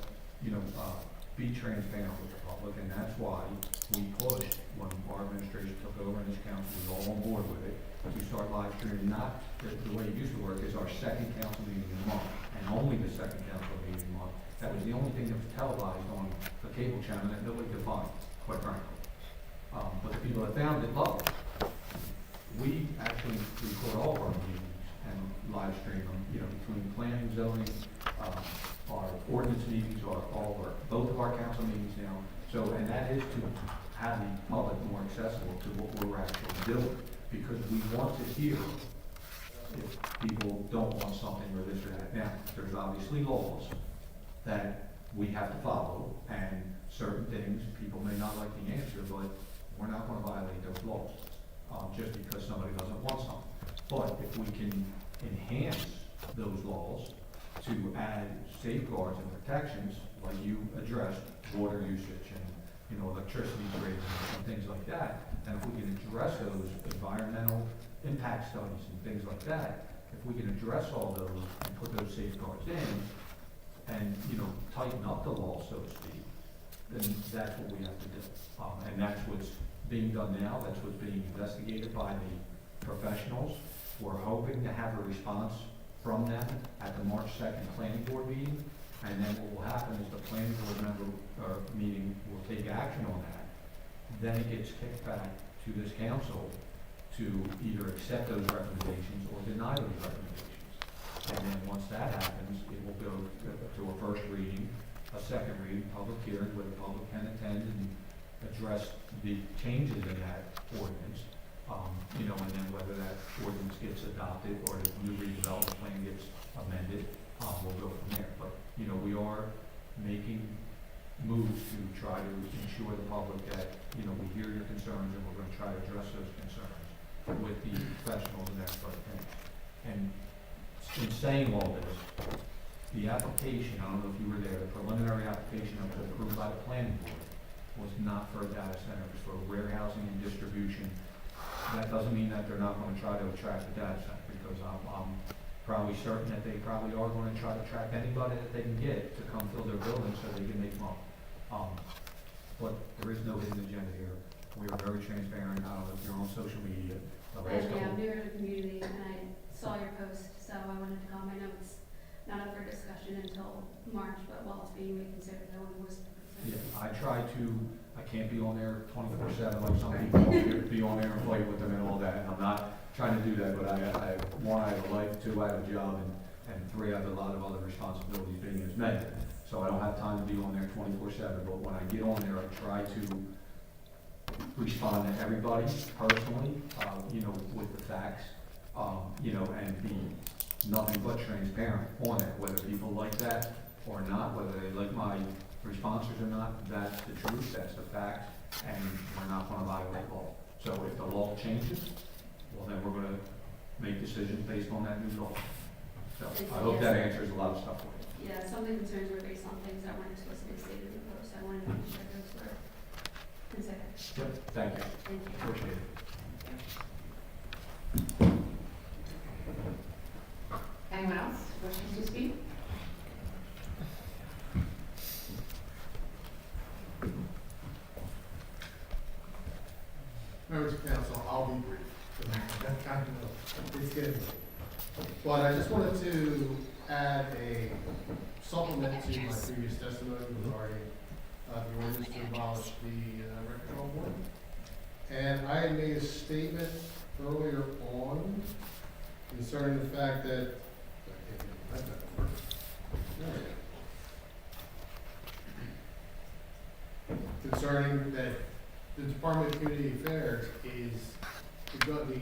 be transparent with the public, and that's why we pushed, when our administration took over and this council was all on board with it, to start live streaming. Not the way it used to work is our second council meeting in the month, and only the second council meeting in the month. That was the only thing that was televised on the cable channel that nobody could find, quite frankly. But the people that found it loved it. We actually record all of our meetings and live stream them, between planning, zoning, our ordinance meetings, both of our council meetings now. So, and that is to have the public more accessible to what we're actually doing, because we want to hear if people don't want something or this or that. Now, there's obviously laws that we have to follow, and certain things, people may not like the answer, but we're not going to violate those laws just because somebody doesn't want something. But if we can enhance those laws to add safeguards and protections, like you addressed, water usage and electricity grids and things like that, and if we can address those environmental impact studies and things like that, if we can address all those and put those safeguards in, and tighten up the law, so to speak, then that's what we have to do. And that's what's being done now. That's what's being investigated by the professionals. We're hoping to have a response from them at the March 2nd planning board meeting. And then what will happen is the planning board meeting will take action on that. Then it gets kicked back to this council to either accept those recommendations or deny those recommendations. And then once that happens, it will go to a first reading, a second reading, public hearing where the public can attend and address the changes in that ordinance. And then whether that ordinance gets adopted or the new redevelopment plan gets amended, we'll go from there. But, we are making moves to try to ensure the public that, we hear your concerns and we're going to try to address those concerns with the professionals and expert opinions. And in saying all this, the application, I don't know if you were there, the preliminary application that was approved by the planning board was not for a data center, it was for warehousing and distribution. That doesn't mean that they're not going to try to attract a data center, because I'm probably certain that they probably are going to try to attract anybody that they can get to come fill their building so they can make money. But there is no hidden agenda here. We are very transparent. I don't know if you're on social media. I'm newer to the community, and I saw your post, so I wanted to call my notes, not up for discussion until March, but while it's being reconsidered, no one was. Yeah, I can't be on there 24/7 like some people be on there and play with them and all that. And I'm not trying to do that, but I have a life, two, I have a job, and three, I have a lot of other responsibilities being as mayor. So I don't have time to be on there 24/7, but when I get on there, I try to respond to everybody personally, with the facts, and be nothing but transparent on it, whether people like that or not, whether they like my responses or not. That's the truth, that's the facts, and we're not going to violate law. So if the law changes, well, then we're going to make decisions based on that new law. So I hope that answers a lot of stuff for you. Yeah, some of the concerns were based on things that weren't explicitly stated in the post. I wanted to make sure those were considered. Yep, thank you. Thank you. Appreciate it. Anyone else wishing to speak? Members of council, I'll be brief. It's getting late. But I just wanted to add a supplement to my previous testimony regarding the ordinance to abolish the record control board. And I had made a statement earlier on concerning the fact that concerning that the Department of Community Affairs is the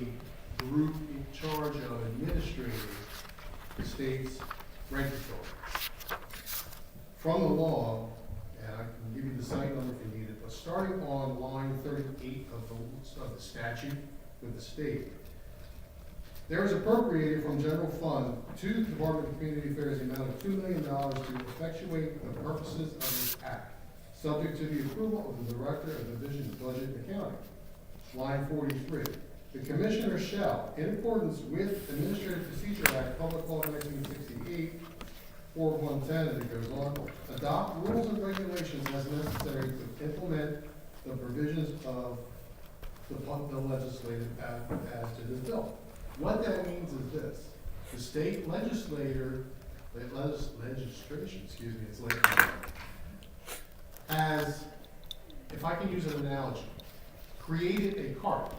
group in charge of administrating the state's rent control. From the law, and I can give you the site number if you need it, but starting on line 38 of the statute with the state, there is appropriated from general fund to the Department of Community Affairs the amount of $2 million to effectuate the purposes of this act, subject to the approval of the Director of the Division of Budget and Accounting. Line 43, the Commissioner shall, in accordance with Administrative Procedure Act, Public Law 1968, 4110, and it goes on, adopt rules and regulations as necessary to implement the provisions of the legislative as to this bill. What that means is this: the state legislation, excuse me, it's late now, has, if I can use an analogy, created a cart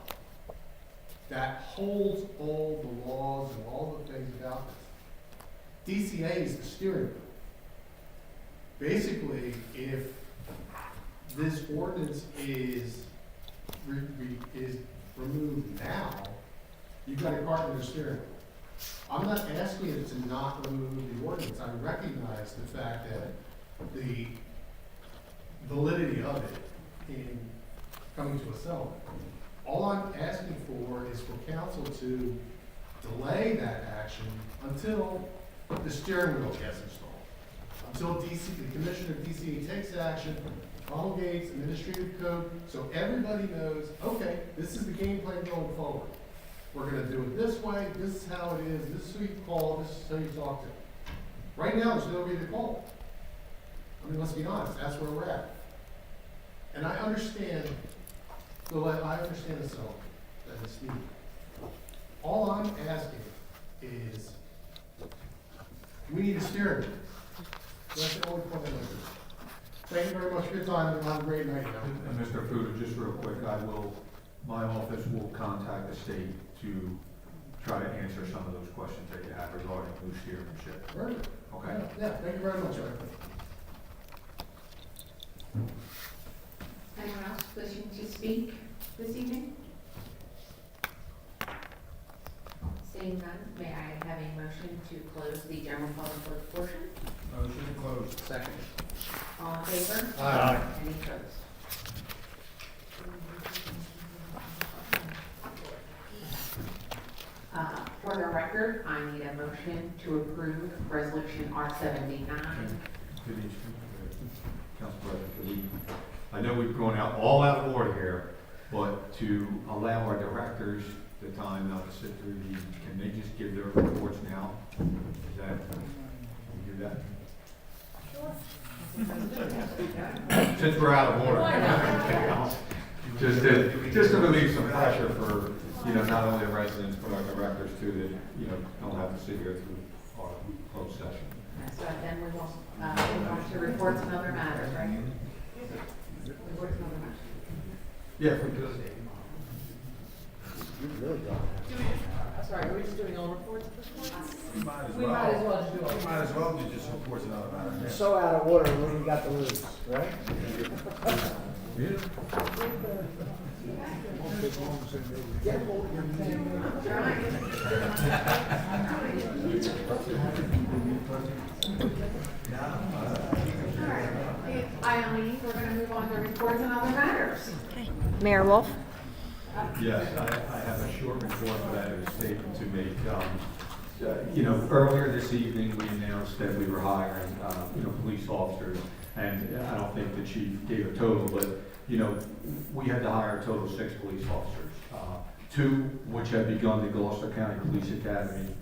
that holds all the laws and all the things about this. DCA is the steering wheel. Basically, if this ordinance is removed now, you've got a cart in the steering wheel. I'm not asking you to not remove the ordinance. I recognize the fact that the validity of it in coming to a settlement. All I'm asking for is for council to delay that action until the steering wheel gets installed. Until the Commissioner of DCA takes action, promulgates administrative code, so everybody knows, okay, this is the game plan going forward. We're gonna do it this way, this is how it is, this is who you call, this is who you talk to. Right now, there's nobody to call. I mean, let's be honest, that's where we're at. And I understand, I understand the settlement that it's needed. All I'm asking is, we need a steering wheel. That's the only point I'm making. Thank you very much for your time, and have a great night now. And Mr. Fuda, just real quick, my office will contact the state to try to answer some of those questions that you have regarding loose steersmanship. Right. Okay? Yeah, thank you very much, Eric. Anyone else wishing to speak this evening? Seeing none, may I have a motion to close the general public portion? Motion to close. Second. All in favor? Aye. Any opposed? For the record, I need a motion to approve Resolution R79. Council President, I know we've gone all out of order here, but to allow our directors the time not to sit through these, can they just give their reports now? Is that, can we do that? Sure. Since we're out of order. Just to relieve some pressure for, not only the residents, but our directors too, that, don't have to sit here through our closed session. So then we will move on to reports and other matters, right? Reports and other matters. Yeah, if we could. Sorry, are we just doing all reports at this point? We might as well. We might as well just do all. We might as well do just reports and other matters. So out of order, what do we got to lose, right? Eileen, we're going to move on to reports and other matters. Mayor Wolf? Yes, I have a short report, but I have a statement to make. Earlier this evening, we announced that we were hiring, police officers, and I don't think the chief gave a total, but, we had to hire a total of 6 police officers. 2 which have begun the Gloucester County Police Academy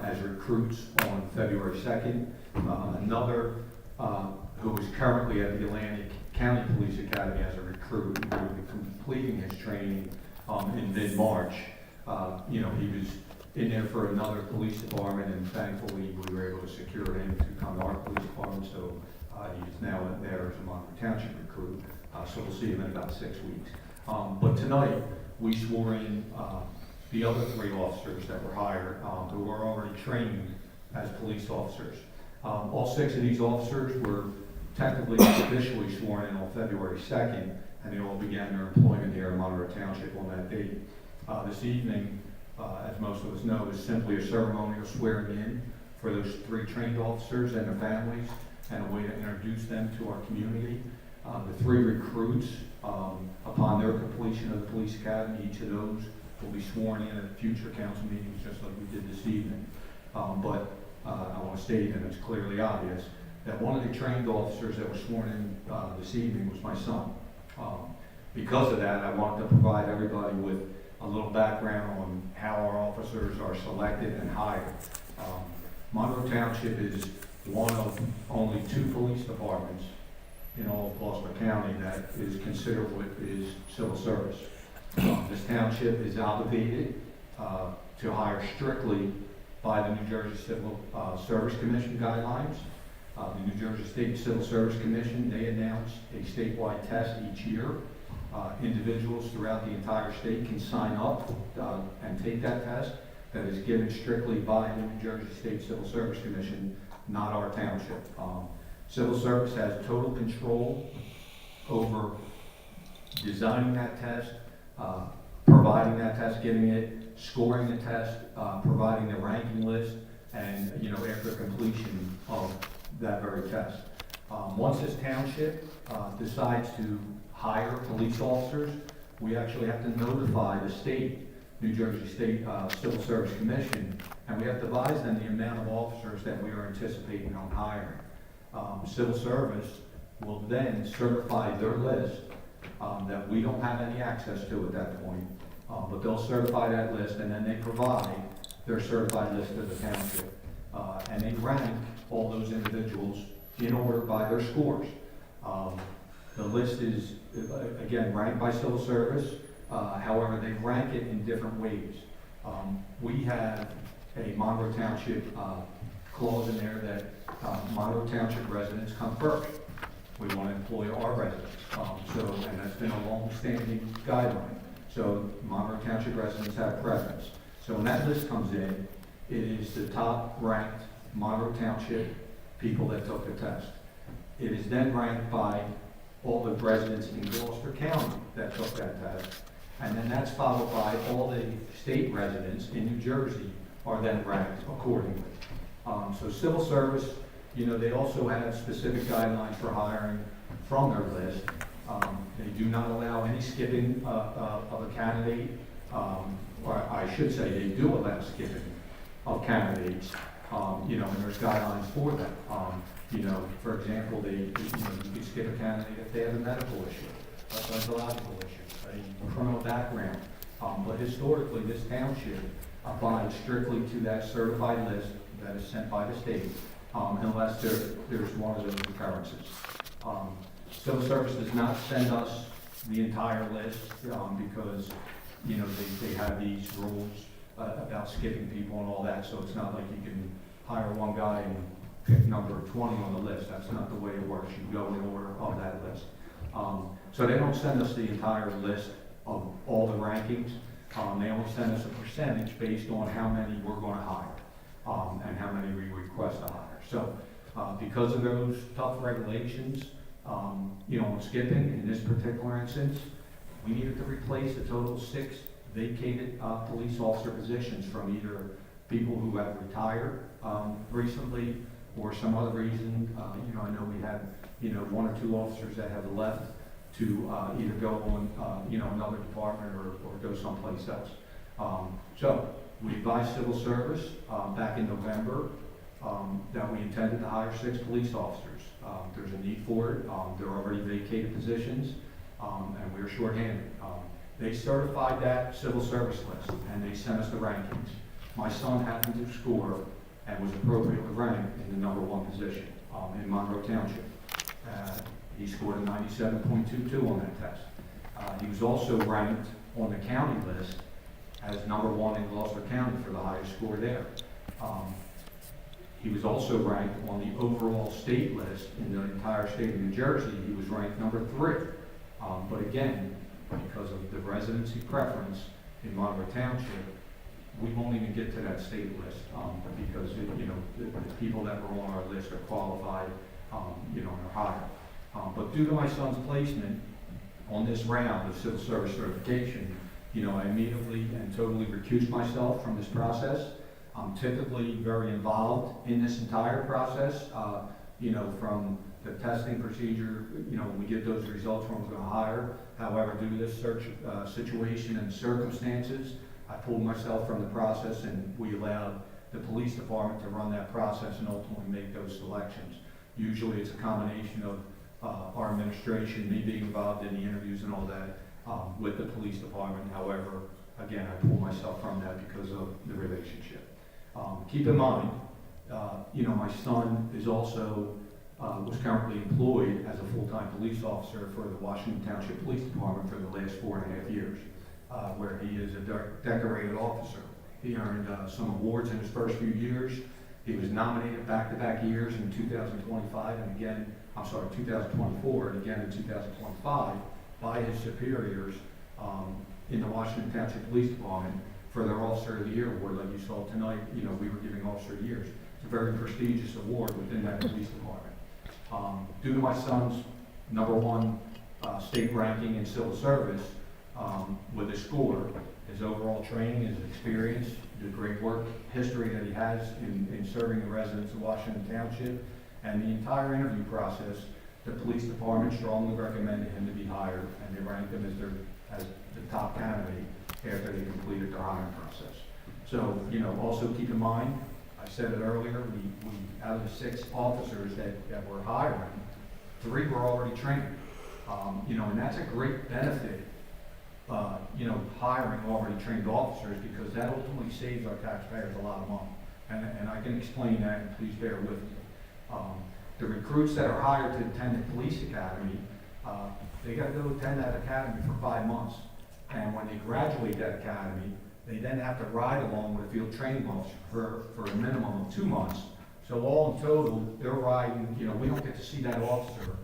as recruits on February 2nd. Another who is currently at the Atlantic County Police Academy as a recruit, who will be completing his training in mid-March. He was in there for another police department, and thankfully we were able to secure him to come to our police department, so he's now there as a Monroe Township recruit. So we'll see him in about 6 weeks. But tonight, we swore in the other 3 officers that were hired, who are already trained as police officers. All 6 of these officers were technically officially sworn in on February 2nd, and they all began their employment here in Monroe Township on that date. This evening, as most of us know, is simply a ceremonial swearing in for those 3 trained officers and their families, and a way to introduce them to our community. The 3 recruits, upon their completion of the police academy, each of those will be sworn in at future council meetings, just like we did this evening. But I want to state, and it's clearly obvious, that one of the trained officers that was sworn in this evening was my son. Because of that, I wanted to provide everybody with a little background on how our officers are selected and hired. Monroe Township is one of only 2 police departments in all of Gloucester County that is considered what is civil service. This township is obligated to hire strictly by the New Jersey Civil Service Commission guidelines. The New Jersey State Civil Service Commission, they announce a statewide test each year. Individuals throughout the entire state can sign up and take that test. That is given strictly by the New Jersey State Civil Service Commission, not our township. Civil Service has total control over designing that test, providing that test, giving it, scoring the test, providing the ranking list, and after completion of that very test. Once this township decides to hire police officers, we actually have to notify the state, New Jersey State Civil Service Commission, and we have to advise them the amount of officers that we are anticipating on hiring. Civil Service will then certify their list that we don't have any access to at that point, but they'll certify that list, and then they provide their certified list to the township. And they rank all those individuals in order by their scores. The list is, again, ranked by Civil Service. However, they rank it in different ways. We have a Monroe Township clause in there that Monroe Township residents come first. We want to employ our residents. And that's been a long-standing guideline. So Monroe Township residents have preference. So when that list comes in, it is the top-ranked Monroe Township people that took the test. It is then ranked by all the residents in Gloucester County that took that test. And then that's followed by all the state residents in New Jersey are then ranked accordingly. So Civil Service, they also have specific guidelines for hiring from their list. They do not allow any skipping of a candidate, or I should say they do allow skipping of candidates, and there's guidelines for that. For example, you can skip a candidate if they have a medical issue, a psychological issue, a criminal background. But historically, this township abides strictly to that certified list that is sent by the state, unless there's one of those occurrences. Civil Service does not send us the entire list because, they have these rules about skipping people and all that, so it's not like you can hire one guy and pick number 20 on the list. That's not the way it works. You go in order of that list. So they don't send us the entire list of all the rankings. They only send us a percentage based on how many we're going to hire and how many we request to hire. So because of those tough regulations, on skipping, in this particular instance, we needed to replace a total of 6 vacated police officer positions from either people who have retired recently or some other reason. I know we had 1 or 2 officers that have left to either go on another department or go someplace else. So we advised Civil Service back in November that we intended to hire 6 police officers. There's a need for it. There are already vacated positions, and we're shorthanded. They certified that Civil Service list, and they sent us the rankings. My son happened to score and was appropriately ranked in the number 1 position in Monroe Township. He scored a 97.22 on that test. He was also ranked on the county list as number 1 in Gloucester County for the highest score there. He was also ranked on the overall state list in the entire state of New Jersey. He was ranked number 3. But again, because of the residency preference in Monroe Township, we won't even get to that state list because the people that were on our list are qualified, and are higher. But due to my son's placement on this round of civil service certification, I immediately and totally recused myself from this process. I'm typically very involved in this entire process, from the testing procedure, when we get those results when we're gonna hire. However, due to this search situation and circumstances, I pulled myself from the process and we allowed the police department to run that process and ultimately make those selections. Usually it's a combination of our administration, me being involved in the interviews and all that, with the police department. However, again, I pulled myself from that because of the relationship. Keep in mind, my son is also, was currently employed as a full-time police officer for the Washington Township Police Department for the last 4.5 years, where he is a decorated officer. He earned some awards in his first few years. He was nominated back-to-back years in 2025 and again, 2024 and again in 2025 by his superiors in the Washington Township Police Department for their Officer of the Year award. Like you saw tonight, we were giving Officer of the Years. It's a very prestigious award within that police department. Due to my son's #1 state ranking in civil service with his score, his overall training, his experience, the great work history that he has in serving the residents of Washington Township, and the entire interview process, the police department strongly recommended him to be hired, and they ranked him as the top candidate after they completed their hiring process. So, also keep in mind, I said it earlier, we out of the 6 officers that we're hiring, 3 were already trained. And that's a great benefit, hiring already trained officers, because that ultimately saves our taxpayers a lot of money. And I can explain that, and please bear with me. The recruits that are hired to attend the police academy, they got to go attend that academy for 5 months. And when they graduate that academy, they then have to ride along with a field training officer for a minimum of 2 months. So all in total, they're riding, we don't get to see that officer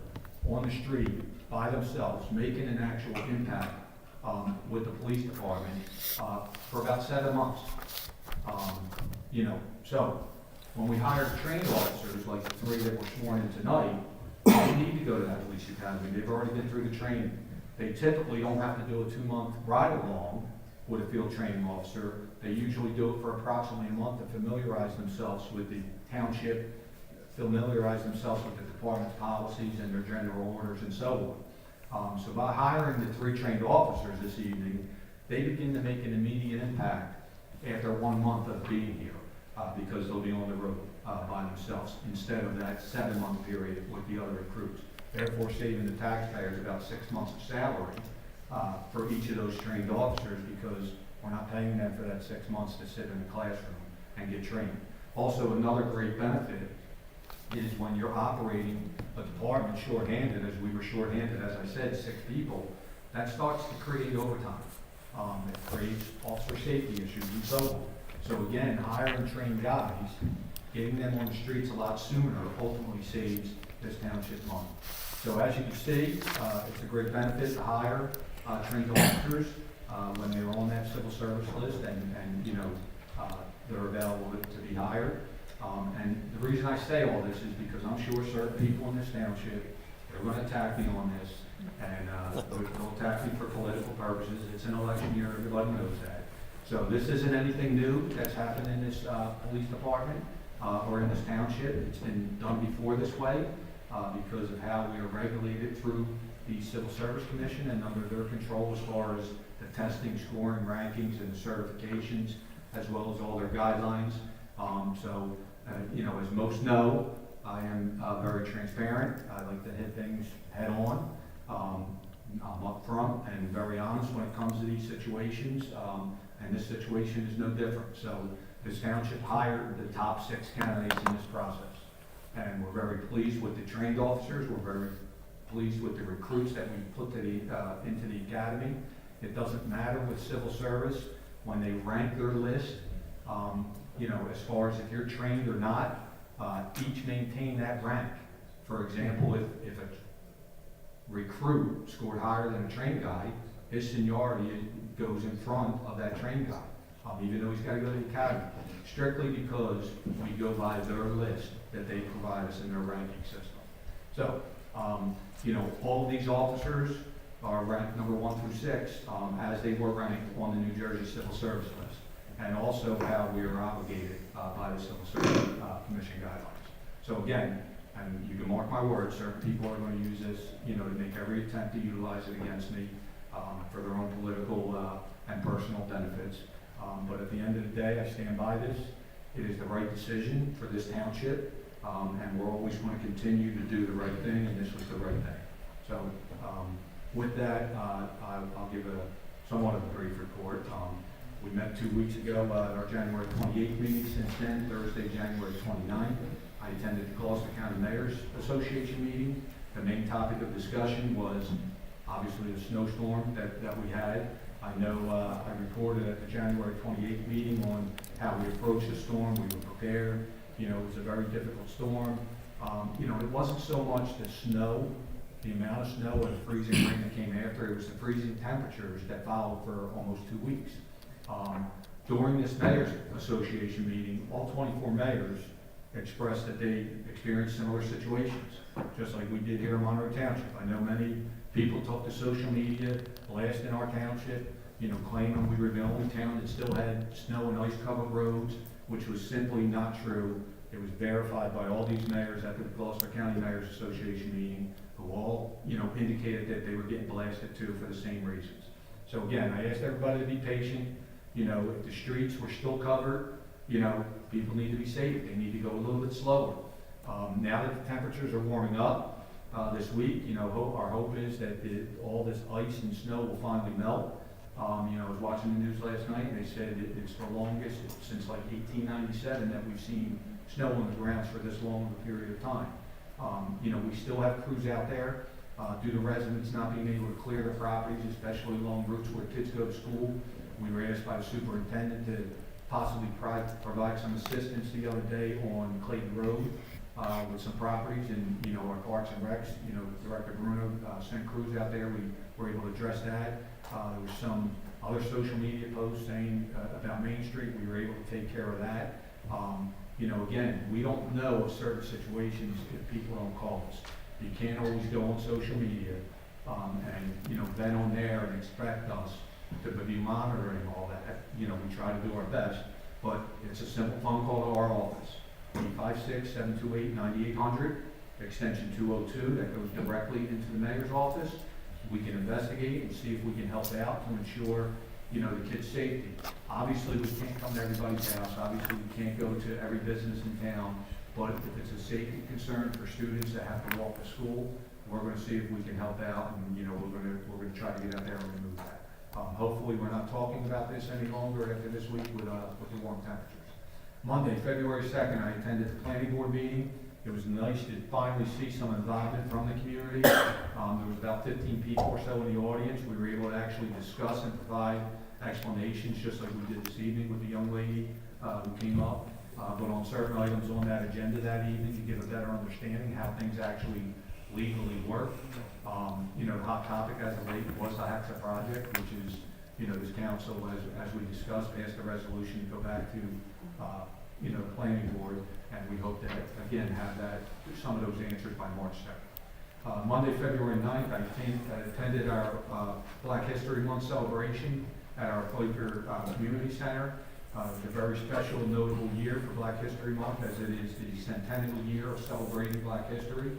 on the street by themselves making an actual impact with the police department for about 7 months. So when we hire trained officers, like the 3 that were sworn in tonight, they need to go to that police academy. They've already been through the training. They typically don't have to do a 2-month ride along with a field training officer. They usually do it for approximately a month to familiarize themselves with the township, familiarize themselves with the department's policies and their general orders and so on. So by hiring the 3 trained officers this evening, they begin to make an immediate impact after 1 month of being here, because they'll be on the road by themselves instead of that 7-month period with the other recruits. Therefore saving the taxpayers about 6 months of salary for each of those trained officers, because we're not paying them for that 6 months to sit in the classroom and get trained. Also, another great benefit is when you're operating a department shorthanded, as we were shorthanded, as I said, 6 people, that starts to create overtime. It creates officer safety issues and so on. So again, hiring trained guys, getting them on the streets a lot sooner ultimately saves this township money. So as you can see, it's a great benefit to hire trained officers when they're on that civil service list and they're available to be hired. And the reason I say all this is because I'm sure certain people in this township, they're going to attack me on this, and they'll attack me for political purposes. It's an election year, everybody knows that. So this isn't anything new that's happened in this police department or in this township. It's been done before this way because of how we are regulated through the Civil Service Commission and under their control as far as the testing, scoring, rankings, and the certifications, as well as all their guidelines. As most know, I am very transparent. I like to hit things head on. I'm upfront and very honest when it comes to these situations, and this situation is no different. So this township hired the top 6 candidates in this process, and we're very pleased with the trained officers. We're very pleased with the recruits that we put into the academy. It doesn't matter with civil service when they rank their list. As far as if you're trained or not, each maintain that rank. For example, if a recruit scored higher than a trained guy, his seniority goes in front of that trained guy, even though he's got to go to the academy, strictly because we go by their list that they provide us in their ranking system. So, all of these officers are ranked number 1 through 6, as they were ranked on the New Jersey Civil Service list. and also how we are obligated by the Civil Service Commission guidelines. So again, and you can mark my words, certain people are going to use this, you know, to make every attempt to utilize it against me for their own political and personal benefits. But at the end of the day, I stand by this. It is the right decision for this township, and we're always going to continue to do the right thing, and this was the right thing. So with that, I'll give somewhat of a brief report. We met 2 weeks ago at our January 28th meeting. Since then, Thursday, January 29th, I attended the Gloucester County Mayor's Association meeting. The main topic of discussion was obviously the snowstorm that we had. I know I reported at the January 28th meeting on how we approached the storm. We were prepared. You know, it was a very difficult storm. You know, it wasn't so much the snow, the amount of snow and the freezing rain that came after. It was the freezing temperatures that followed for almost 2 weeks. During this Mayor's Association meeting, all 24 mayors expressed that they experienced similar situations, just like we did here in Monroe Township. I know many people took to social media, blasting our township, you know, claiming we were the only town that still had snow and ice covered roads, which was simply not true. It was verified by all these mayors at the Gloucester County Mayor's Association meeting, who all, you know, indicated that they were getting blasted too for the same reasons. So again, I asked everybody to be patient. You know, if the streets were still covered, you know, people need to be safe. They need to go a little bit slower. Now that the temperatures are warming up this week, you know, our hope is that all this ice and snow will finally melt. You know, I was watching the news last night, and they said it's the longest since like 1897 that we've seen snow on the grounds for this long of a period of time. You know, we still have crews out there. Due to residents not being able to clear their properties, especially along routes where kids go to school, we were asked by the superintendent to possibly provide some assistance the other day on Clayton Road with some properties, and, you know, our Parks and Recs, you know, Director Bruno sent crews out there. We were able to address that. There was some other social media posts saying about Main Street. We were able to take care of that. You know, again, we don't know of certain situations if people don't call us. You can't always go on social media and, you know, then on there and expect us to be monitoring all that. You know, we try to do our best, but it's a simple phone call to our office, 856-728-9800, extension 202, that goes directly into the mayor's office. We can investigate and see if we can help out to ensure, you know, the kids' safety. Obviously, we can't come to everybody's house. Obviously, we can't go to every business in town, but if it's a safety concern for students that have to walk to school, we're going to see if we can help out, and, you know, we're going to try to get out there and remove that. Hopefully, we're not talking about this any longer after this week with the warm temperatures. Monday, February 2nd, I attended the planning board meeting. It was nice to finally see some involvement from the community. There was about 15 people or so in the audience. We were able to actually discuss and provide explanations, just like we did this evening with the young lady who came up. But on certain items on that agenda that evening, to give a better understanding how things actually legally work. You know, the hot topic as of late was the HACSA project, which is, you know, this council, as we discussed, passed a resolution to go back to, you know, the planning board, and we hope to, again, have some of those answers by March 2nd. Monday, February 9th, I attended our Black History Month celebration at our Quaker Community Center. It's a very special and notable year for Black History Month, as it is the centennial year of celebrating Black history.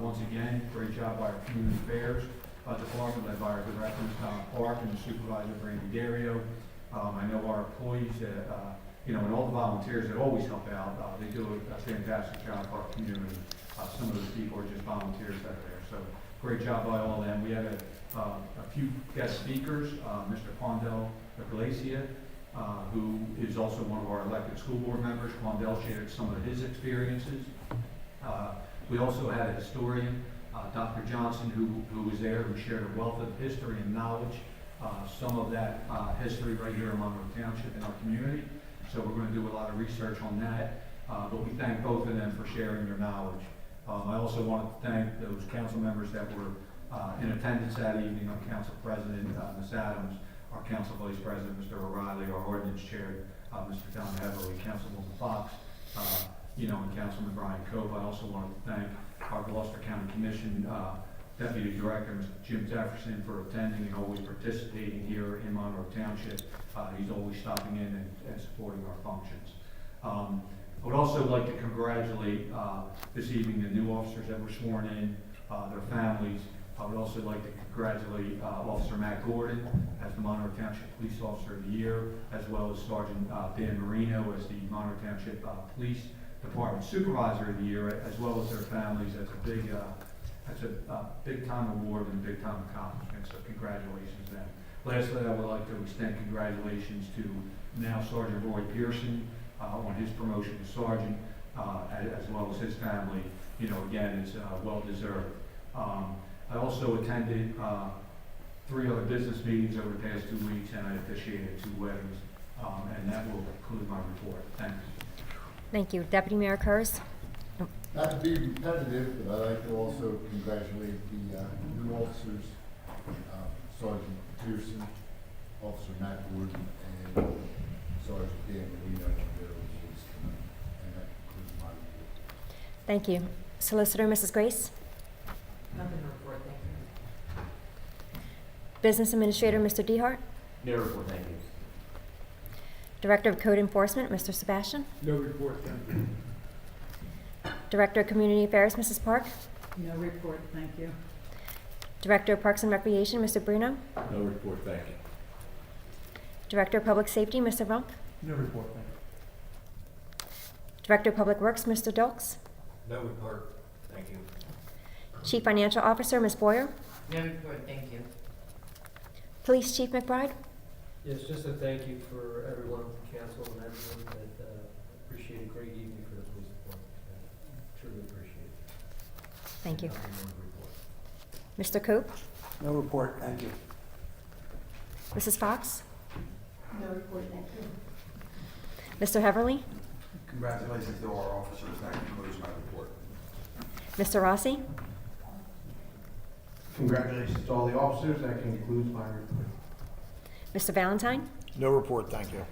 Once again, great job by our community affairs department, led by our director, Tom Park, and the supervisor, Brandy Dario. I know our employees, you know, and all the volunteers that always help out, they do a fantastic job for our community. Some of those people are just volunteers that are there. So great job by all of them. We had a few guest speakers, Mr. Quandel Iglesia, who is also one of our elected school board members. Quandel shared some of his experiences. We also had a historian, Dr. Johnson, who was there, who shared a wealth of history and knowledge, some of that history right here in Monroe Township in our community. So we're going to do a lot of research on that, but we thank both of them for sharing their knowledge. I also want to thank those council members that were in attendance that evening, our council president, Ms. Adams, our council vice president, Mr. O'Reilly, our ordinance chair, Mr. Don Heavily, Councilwoman Fox, you know, and Councilman Brian Cove. I also want to thank our Gloucester County Commission Deputy Director, Mr. Jim Jefferson, for attending and always participating here in Monroe Township. He's always stopping in and supporting our functions. I would also like to congratulate this evening the new officers that were sworn in, their families. I would also like to congratulate Officer Matt Gordon as the Monroe Township Police Officer of the Year, as well as Sergeant Dan Marino as the Monroe Township Police Department Supervisor of the Year, as well as their families. That's a big time award and a big time accomplishment, so congratulations to them. Lastly, I would like to extend congratulations to now Sergeant Roy Pearson on his promotion to sergeant, as well as his family. You know, again, it's well deserved. I also attended 3 other business meetings over the past 2 weeks, and I officiated 2 weddings, and that will conclude my report. Thank you. Thank you. Deputy Mayor Kurz? Not to be repetitive, but I'd like to also congratulate the new officers, Sergeant Pearson, Officer Matt Gordon, and Sergeant Dan Marino on their release tonight. And that concludes my report. Thank you. Solicitor Mrs. Grace? Nothing to report, thank you. Business Administrator Mr. Dehart? No report, thank you. Director of Code Enforcement Mr. Sebastian? No report, thank you. Director of Community Affairs Mrs. Park? No report, thank you. Director of Parks and Recreation Mr. Bruno? No report, thank you. Director of Public Safety Mr. Rump? No report, thank Director of Public Works Mr. Dilks? No report, thank you. Chief Financial Officer Ms. Boyer? No report, thank you. Police Chief McBride? Yes, just a thank you for everyone, council and everyone that appreciate a great evening for the police department. Truly appreciate it. Thank you. Nothing more to report. Mr. Cope? No report, thank you. Mrs. Fox? No report, thank you. Mr. Heverly? Congratulations to our officers. That concludes my report. Mr. Rossi? Congratulations to all the officers. That concludes my report. Mr. Valentine? No report, thank you.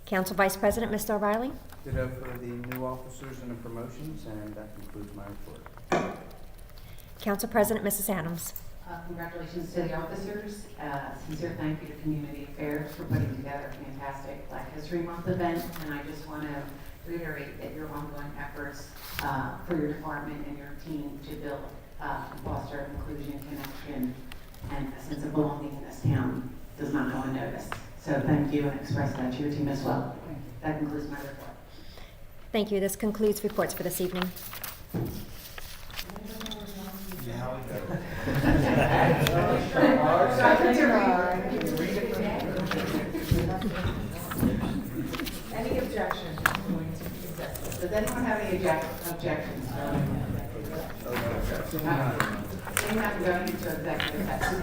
Council Vice President Mr. O'Reilly? Ditto for the new officers and the promotions, and that concludes my report. Council President Mrs. Adams? Congratulations to the officers. Sincere thank you to Community Affairs for putting together a fantastic Black History Month event. And I just want to reiterate that your ongoing efforts for your department and your team to build, foster inclusion, connection, and a sense of belonging in this town does not go unnoticed. So thank you and express that to your team as well. That concludes my report. Thank you. This concludes reports for this evening. Any objections? Does anyone have any objections? We have to go into executive session.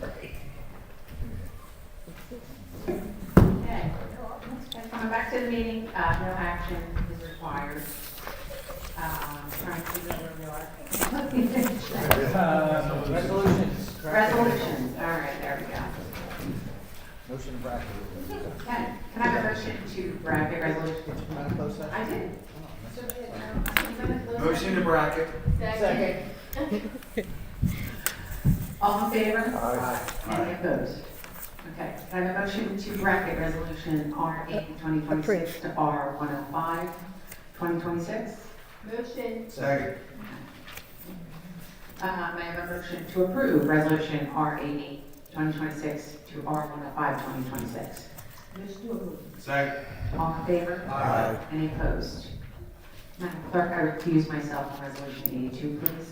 Okay. Coming back to the meeting, no action is required. Trying to figure out where we are. Resolutions. Resolutions, all right, there we go. Motion bracket. Can I have a motion to bracket resolution? I did. Motion to bracket. Second. All in favor? Aye. Any opposed? Okay, can I have a motion to bracket resolution R8 2026 to R105 2026? Motion. Second. May I have a motion to approve resolution R80 2026 to R105 2026? Motion to approve. Second. All in favor? Aye. Any opposed? Madam Clerk, I recuse myself on resolution 82, please.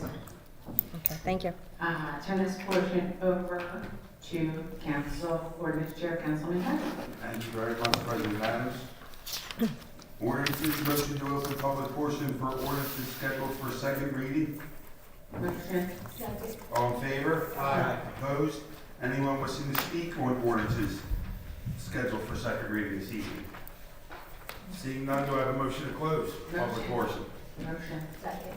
Okay, thank you. Turn this portion over to Council Ordinance Chair, Councilman Henry. Thank you very much, President Adams. Ordinances, motion to open public portion for ordinances scheduled for second reading. Motion. Second. All in favor? Aye. Opposed? Anyone wishing to speak on ordinances scheduled for second reading this evening? Seeing none, do I have a motion to close public Motion. portion? Motion. Second.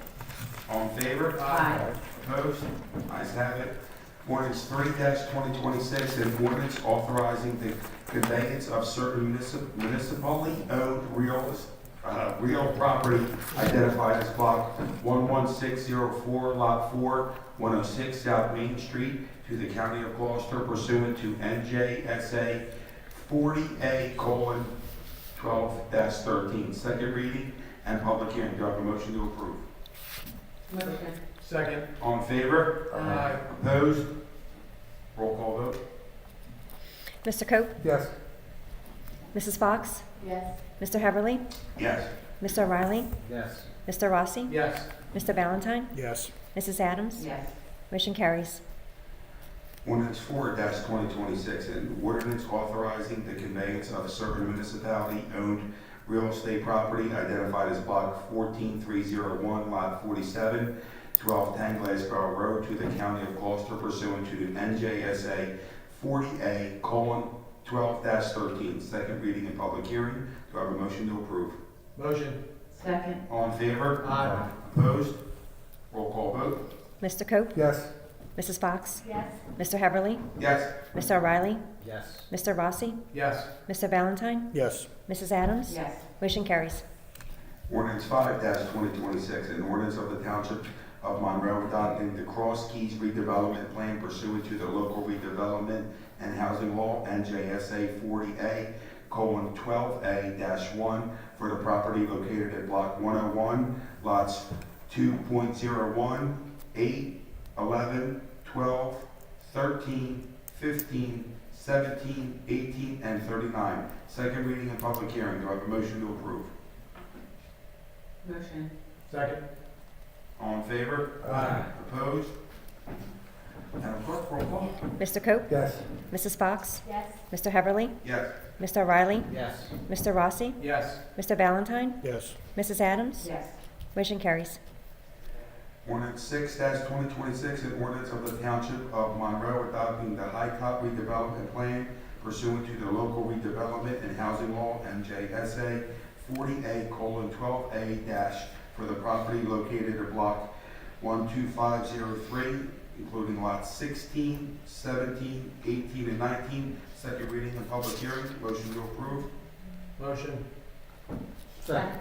All in favor? Aye. Opposed? Ayes have it. Ordinance 3-2026, an ordinance authorizing the conveyance of certain municipally owned real property identified as block 11604, lot 4, 106 South Main Street to the County of Gloucester pursuant to NJSA 40A:12-13. Second reading and public hearing. Do I have a motion to approve? Motion. Second. All in favor? Aye. Opposed? Roll call vote. Mr. Cope? Yes. Mrs. Fox? Yes. Mr. Heberly? Yes. Mr. O'Reilly? Yes. Mr. Rossi? Yes. Mr. Valentine? Yes. Mrs. Adams? Yes. Motion carries. Ordinance 4-2026, an ordinance authorizing the conveyance of certain municipality-owned real estate property identified as block 14301, lot 47, 1210 Glassboro Road to the County of Gloucester pursuant to the NJSA 40A:12-13. Second reading and public hearing. Do I have a motion to approve? Motion. Second. All in favor? Aye. Opposed? Roll call vote. Mr. Cope? Yes. Mrs. Fox? Yes. Mr. Heberly? Yes. Mr. O'Reilly? Yes. Mr. Rossi? Yes. Mr. Valentine? Yes. Mrs. Adams? Yes. Motion carries. Ordinance 5-2026, an ordinance of the Township of Monroe adopting the Cross Keys redevelopment plan pursuant to the local redevelopment and housing law, NJSA 40A:12A-1 for the property located at block 101, lots 2.01, 8, 11, 12, 13, 15, 17, 18, and 39. Second reading and public hearing. Do I have a motion to approve? Motion. Second. All in favor? Aye. Opposed? Madam Clerk, roll call. Mr. Cope? Yes. Mrs. Fox? Yes. Mr. Heberly? Yes. Mr. O'Reilly? Yes. Mr. Rossi? Yes. Mr. Valentine? Yes. Mrs. Adams? Yes. Motion carries. Ordinance 6-2026, an ordinance of the Township of Monroe adopting the High Top redevelopment plan pursuant to the local redevelopment and housing law, NJSA 40A:12A- for the property located at block 12503, including lots 16, 17, 18, and 19. Second reading and public hearing. Motion to approve. Motion. Second.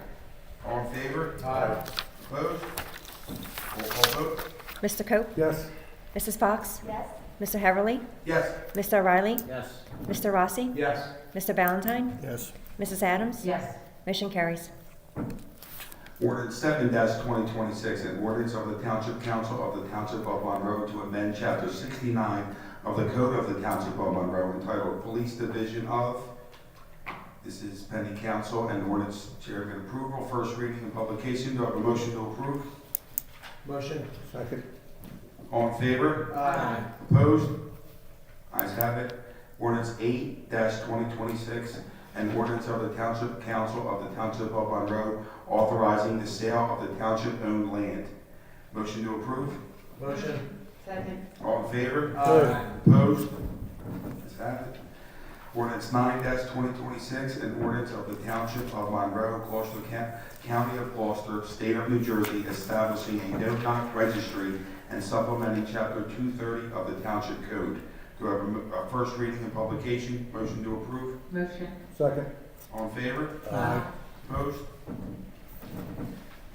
All in favor? Aye. Opposed? Roll call vote. Mr. Cope? Yes. Mrs. Fox? Yes. Mr. Heberly? Yes. Mr. O'Reilly? Yes. Mr. Rossi? Yes. Mr. Valentine? Yes. Mrs. Adams? Yes. Motion carries. Ordinance 7-2026, an ordinance of the Township Council of the Township of Monroe to amend Chapter 69 of the Code of the Township of Monroe entitled Police Division of. This is pending council and ordinance chairman approval. First reading and publication. Do I have a motion to approve? Motion. Second. All in favor? Aye. Opposed? Ayes have it. Ordinance 8-2026, an ordinance of the Township Council of the Township of Monroe authorizing the sale of the township-owned land. Motion to approve? Motion. Second. All in favor? Aye. Opposed? Ayes have it. Ordinance 9-2026, an ordinance of the Township of Monroe, Gloucester County of Gloucester, State of New Jersey, establishing a no-knock registry and supplementing Chapter 230 of the Township Code. Do I have a first reading and publication? Motion to approve? Motion. Second. All in favor? Aye. Opposed?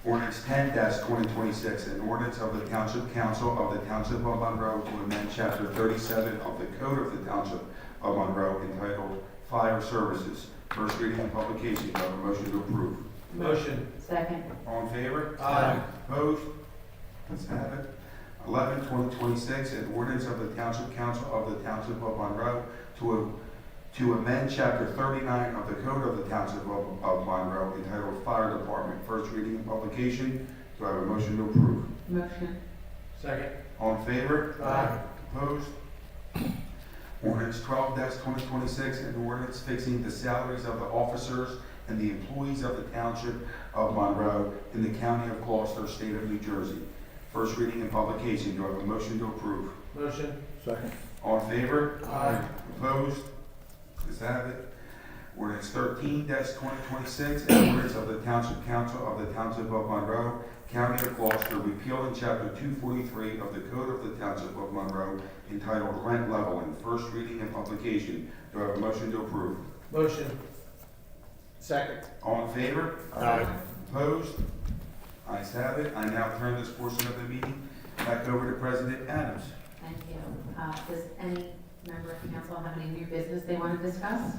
Ordinance 10-2026, an ordinance of the Township Council of the Township of Monroe to amend Chapter 37 of the Code of the Township of Monroe entitled Fire Services. First reading and publication. Do I have a motion to approve? Motion. Second. All in favor? Aye. Opposed? Let's have it. 11-2026, an ordinance of the Township Council of the Township of Monroe to amend Chapter 39 of the Code of the Township of Monroe entitled Fire Department. First reading and publication. Do I have a motion to approve? Motion. Second. All in favor? Aye. Opposed? Ordinance 12-2026, an ordinance fixing the salaries of the officers and the employees of the Township of Monroe in the County of Gloucester, State of New Jersey. First reading and publication. Do I have a motion to approve? Motion. Second. All in favor? Aye. Opposed? Ayes have it. Ordinance 13-2026, an ordinance of the Township Council of the Township of Monroe, County of Gloucester, repealing Chapter 243 of the Code of the Township of Monroe entitled Rent Leveling. First reading and publication. Do I have a motion to approve? Motion. Second. All in favor? Aye. Opposed? Ayes have it. I now turn this portion of the meeting back over to President Adams. Thank you. Does any member of council have any new business they want to discuss?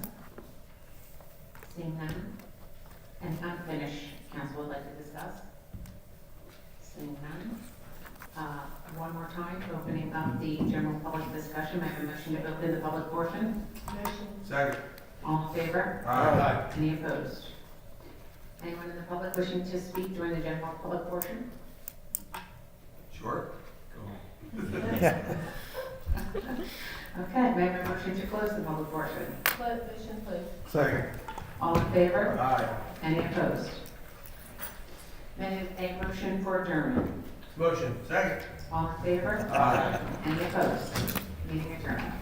Seeing none. Any unfinished council would like to discuss? Seeing none. One more time, opening up the general public discussion. Make a motion to open the public portion. Motion. Second. All in favor? Aye. Any opposed? Anyone in the public wishing to speak during the general public portion? Sure. Okay, may I have a motion to close the public portion? Motion, please. Second. All in favor? Aye. Any opposed? May I have a motion for adjournment? Motion. Second. All in favor? Aye. Any opposed? Meeting adjourned.